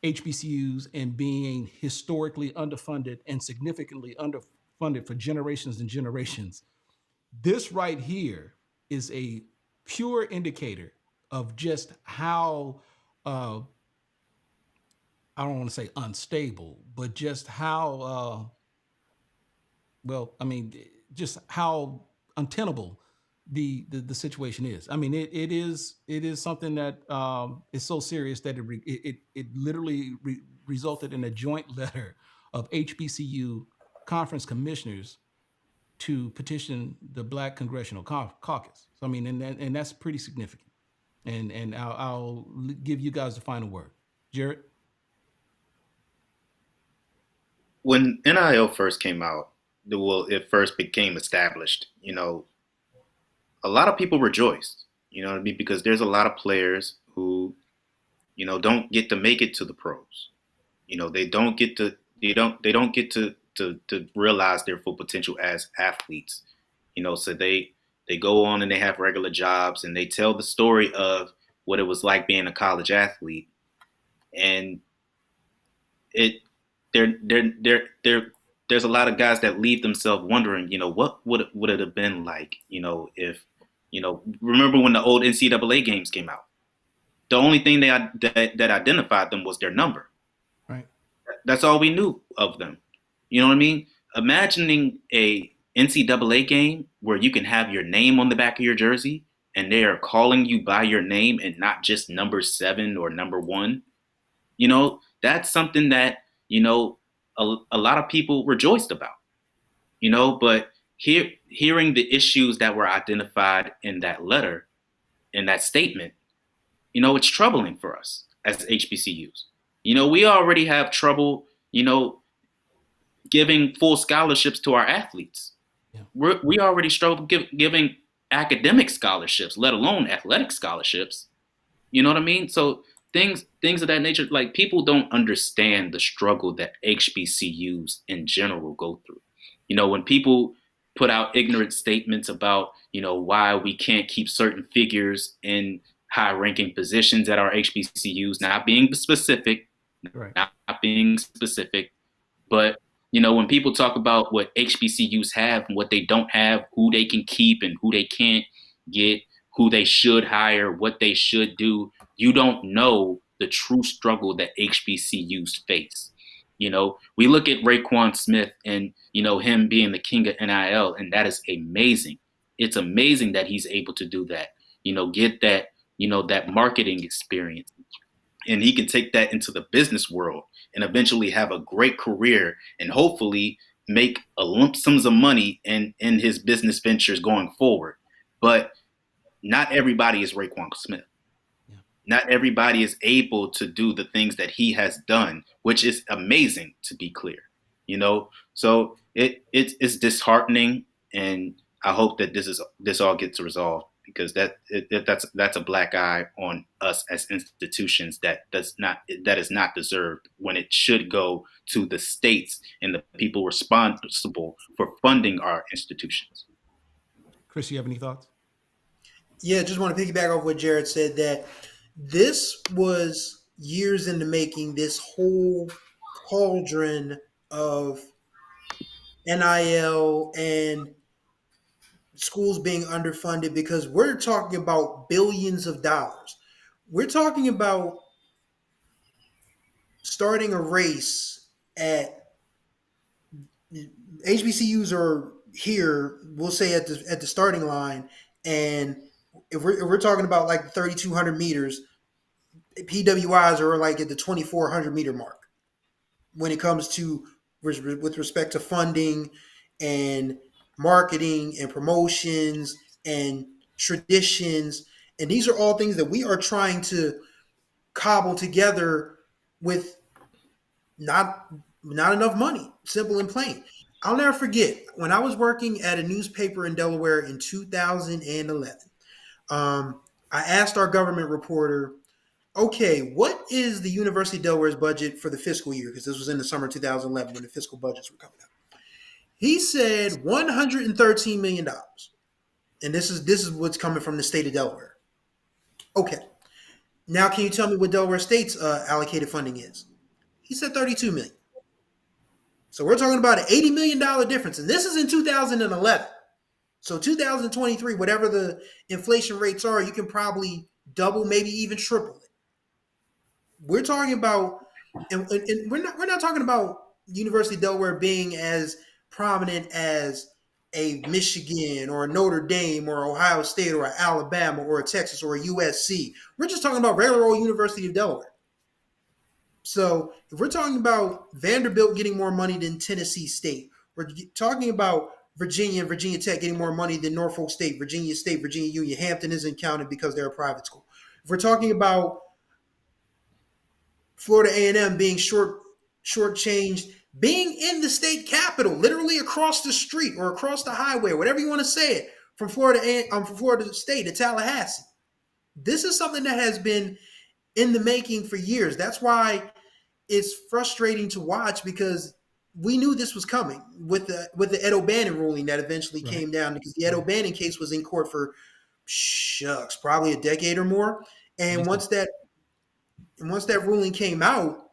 HBCUs and being historically underfunded and significantly underfunded for generations and generations, this right here is a pure indicator of just how, I don't want to say unstable, but just how, just how untenable the situation is. I mean, it is something that is so serious that it literally resulted in a joint letter of HBCU conference commissioners to petition the Black Congressional Caucus. So, I mean, and that's pretty significant. And I'll give you guys the final word, Jarrett. When NIL first came out, it first became established, a lot of people rejoiced, you know what I mean? Because there's a lot of players who, don't get to make it to the pros. They don't get to realize their full potential as athletes. So they go on and they have regular jobs and they tell the story of what it was like being a college athlete. And there's a lot of guys that leave themselves wondering, what would it have been like, if, remember when the old NCAA games came out? The only thing that identified them was their number. Right. That's all we knew of them. You know what I mean? Imagining a NCAA game where you can have your name on the back of your jersey and they are calling you by your name and not just number 7 or number 1. That's something that, a lot of people rejoiced about, but hearing the issues that were identified in that letter, in that statement, it's troubling for us as HBCUs. We already have trouble, giving full scholarships to our athletes. Yeah. We already struggle giving academic scholarships, let alone athletic scholarships. You know what I mean? So things of that nature, like people don't understand the struggle that HBCUs in general go through. When people put out ignorant statements about, why we can't keep certain figures in high-ranking positions at our HBCUs, not being specific, but when people talk about what HBCUs have and what they don't have, who they can keep and who they can't get, who they should hire, what they should do, you don't know the true struggle that HBCUs face. We look at Raekwon Smith and, him being the king of NIL, and that is amazing. It's amazing that he's able to do that, get that, that marketing experience. And he can take that into the business world and eventually have a great career and hopefully make a lump sums of money in his business ventures going forward. But not everybody is Raekwon Smith. Yeah. Not everybody is able to do the things that he has done, which is amazing, to be clear. So it's disheartening, and I hope that this all gets resolved, because that's a black eye on us as institutions that is not deserved, when it should go to the states and the people responsible for funding our institutions. Chris, you have any thoughts? Yeah, just want to piggyback off what Jarrett said, that this was years in the making, this whole cauldron of NIL and schools being underfunded, because we're talking about billions of dollars. We're talking about starting a race at HBCUs are here, we'll say at the starting line, and if we're talking about like 3,200 meters, PWIs are like at the 2,400 meter mark when it comes to with respect to funding and marketing and promotions and traditions. And these are all things that we are trying to cobble together with not Not enough money, simple and plain. I'll never forget when I was working at a newspaper in Delaware in 2011. I asked our government reporter, okay, what is the University of Delaware's budget for the fiscal year? Because this was in the summer of 2011 when the fiscal budgets were coming out. He said $113 million. And this is what's coming from the state of Delaware. Okay. Now, can you tell me what Delaware State's allocated funding is? He said $32 million. So we're talking about an $80 million difference. And this is in 2011. So 2023, whatever the inflation rates are, you can probably double, maybe even triple it. We're talking about, and we're not talking about University of Delaware being as prominent as a Michigan or a Notre Dame or Ohio State or Alabama or a Texas or a USC. We're just talking about regular old University of Delaware. So if we're talking about Vanderbilt getting more money than Tennessee State, we're talking about Virginia and Virginia Tech getting more money than Norfolk State, Virginia Union. Hampton isn't counted because they're a private school. If we're talking about Florida A&M being shortchanged, being in the state capital, literally across the street or across the highway, or whatever you want to say it, from Florida State to Tallahassee. This is something that has been in the making for years. That's why it's frustrating to watch, because we knew this was coming with the Ed O'Bannon ruling that eventually came down, because the Ed O'Bannon case was in court for probably a decade or more. And once that ruling came out,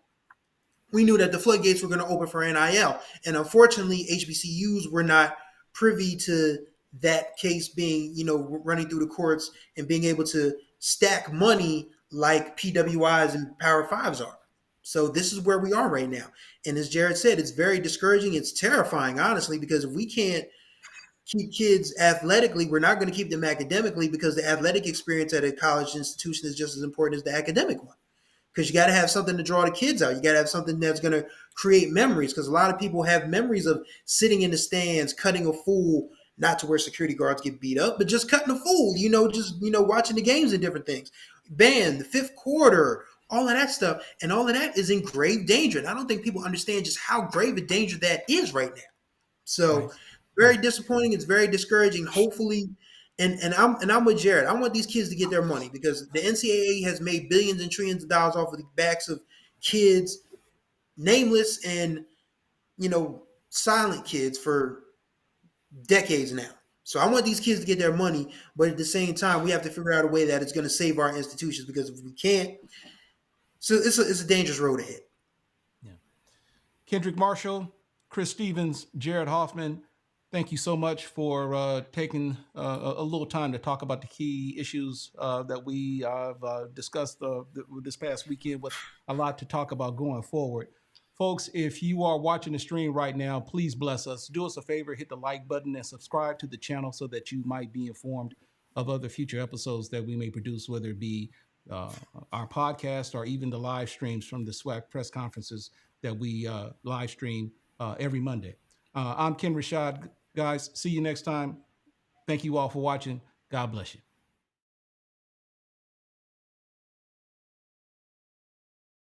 we knew that the floodgates were going to open for NIL. And unfortunately, HBCUs were not privy to that case being, running through the courts and being able to stack money like PWIs and Power Fives are. So this is where we are right now. And as Jarrett said, it's very discouraging. It's terrifying, honestly, because if we can't keep kids athletically, we're not going to keep them academically, because the athletic experience at a college institution is just as important as the academic one. Because you got to have something to draw the kids out. You got to have something that's going to create memories, because a lot of people have memories of sitting in the stands, cutting a fool, not to where security guards get beat up, but just cutting a fool, watching the games and different things. Band, the fifth quarter, all of that stuff. And all of that is in grave danger. And I don't think people understand just how grave a danger that is right now. So very disappointing. It's very discouraging. Hopefully, and I'm with Jarrett. I want these kids to get their money, because the NCAA has made billions and trillions of dollars off of the backs of kids, nameless and silent kids, for decades now. So I want these kids to get their money, but at the same time, we have to figure out a way that it's going to save our institutions, because if we can't, so it's a dangerous road ahead. Yeah. Kendrick Marshall, Chris Stevens, Jarrett Hoffman, thank you so much for taking a little time to talk about the key issues that we have discussed this past weekend, with a lot to talk about going forward. Folks, if you are watching the stream right now, please bless us. Do us a favor, hit the like button and subscribe to the channel so that you might be informed of other future episodes that we may produce, whether it be our podcast or even the live streams from the SWAC press conferences that we live stream every Monday. I'm Kenn Rashad. Guys, see you next time. Thank you all for watching. God bless you.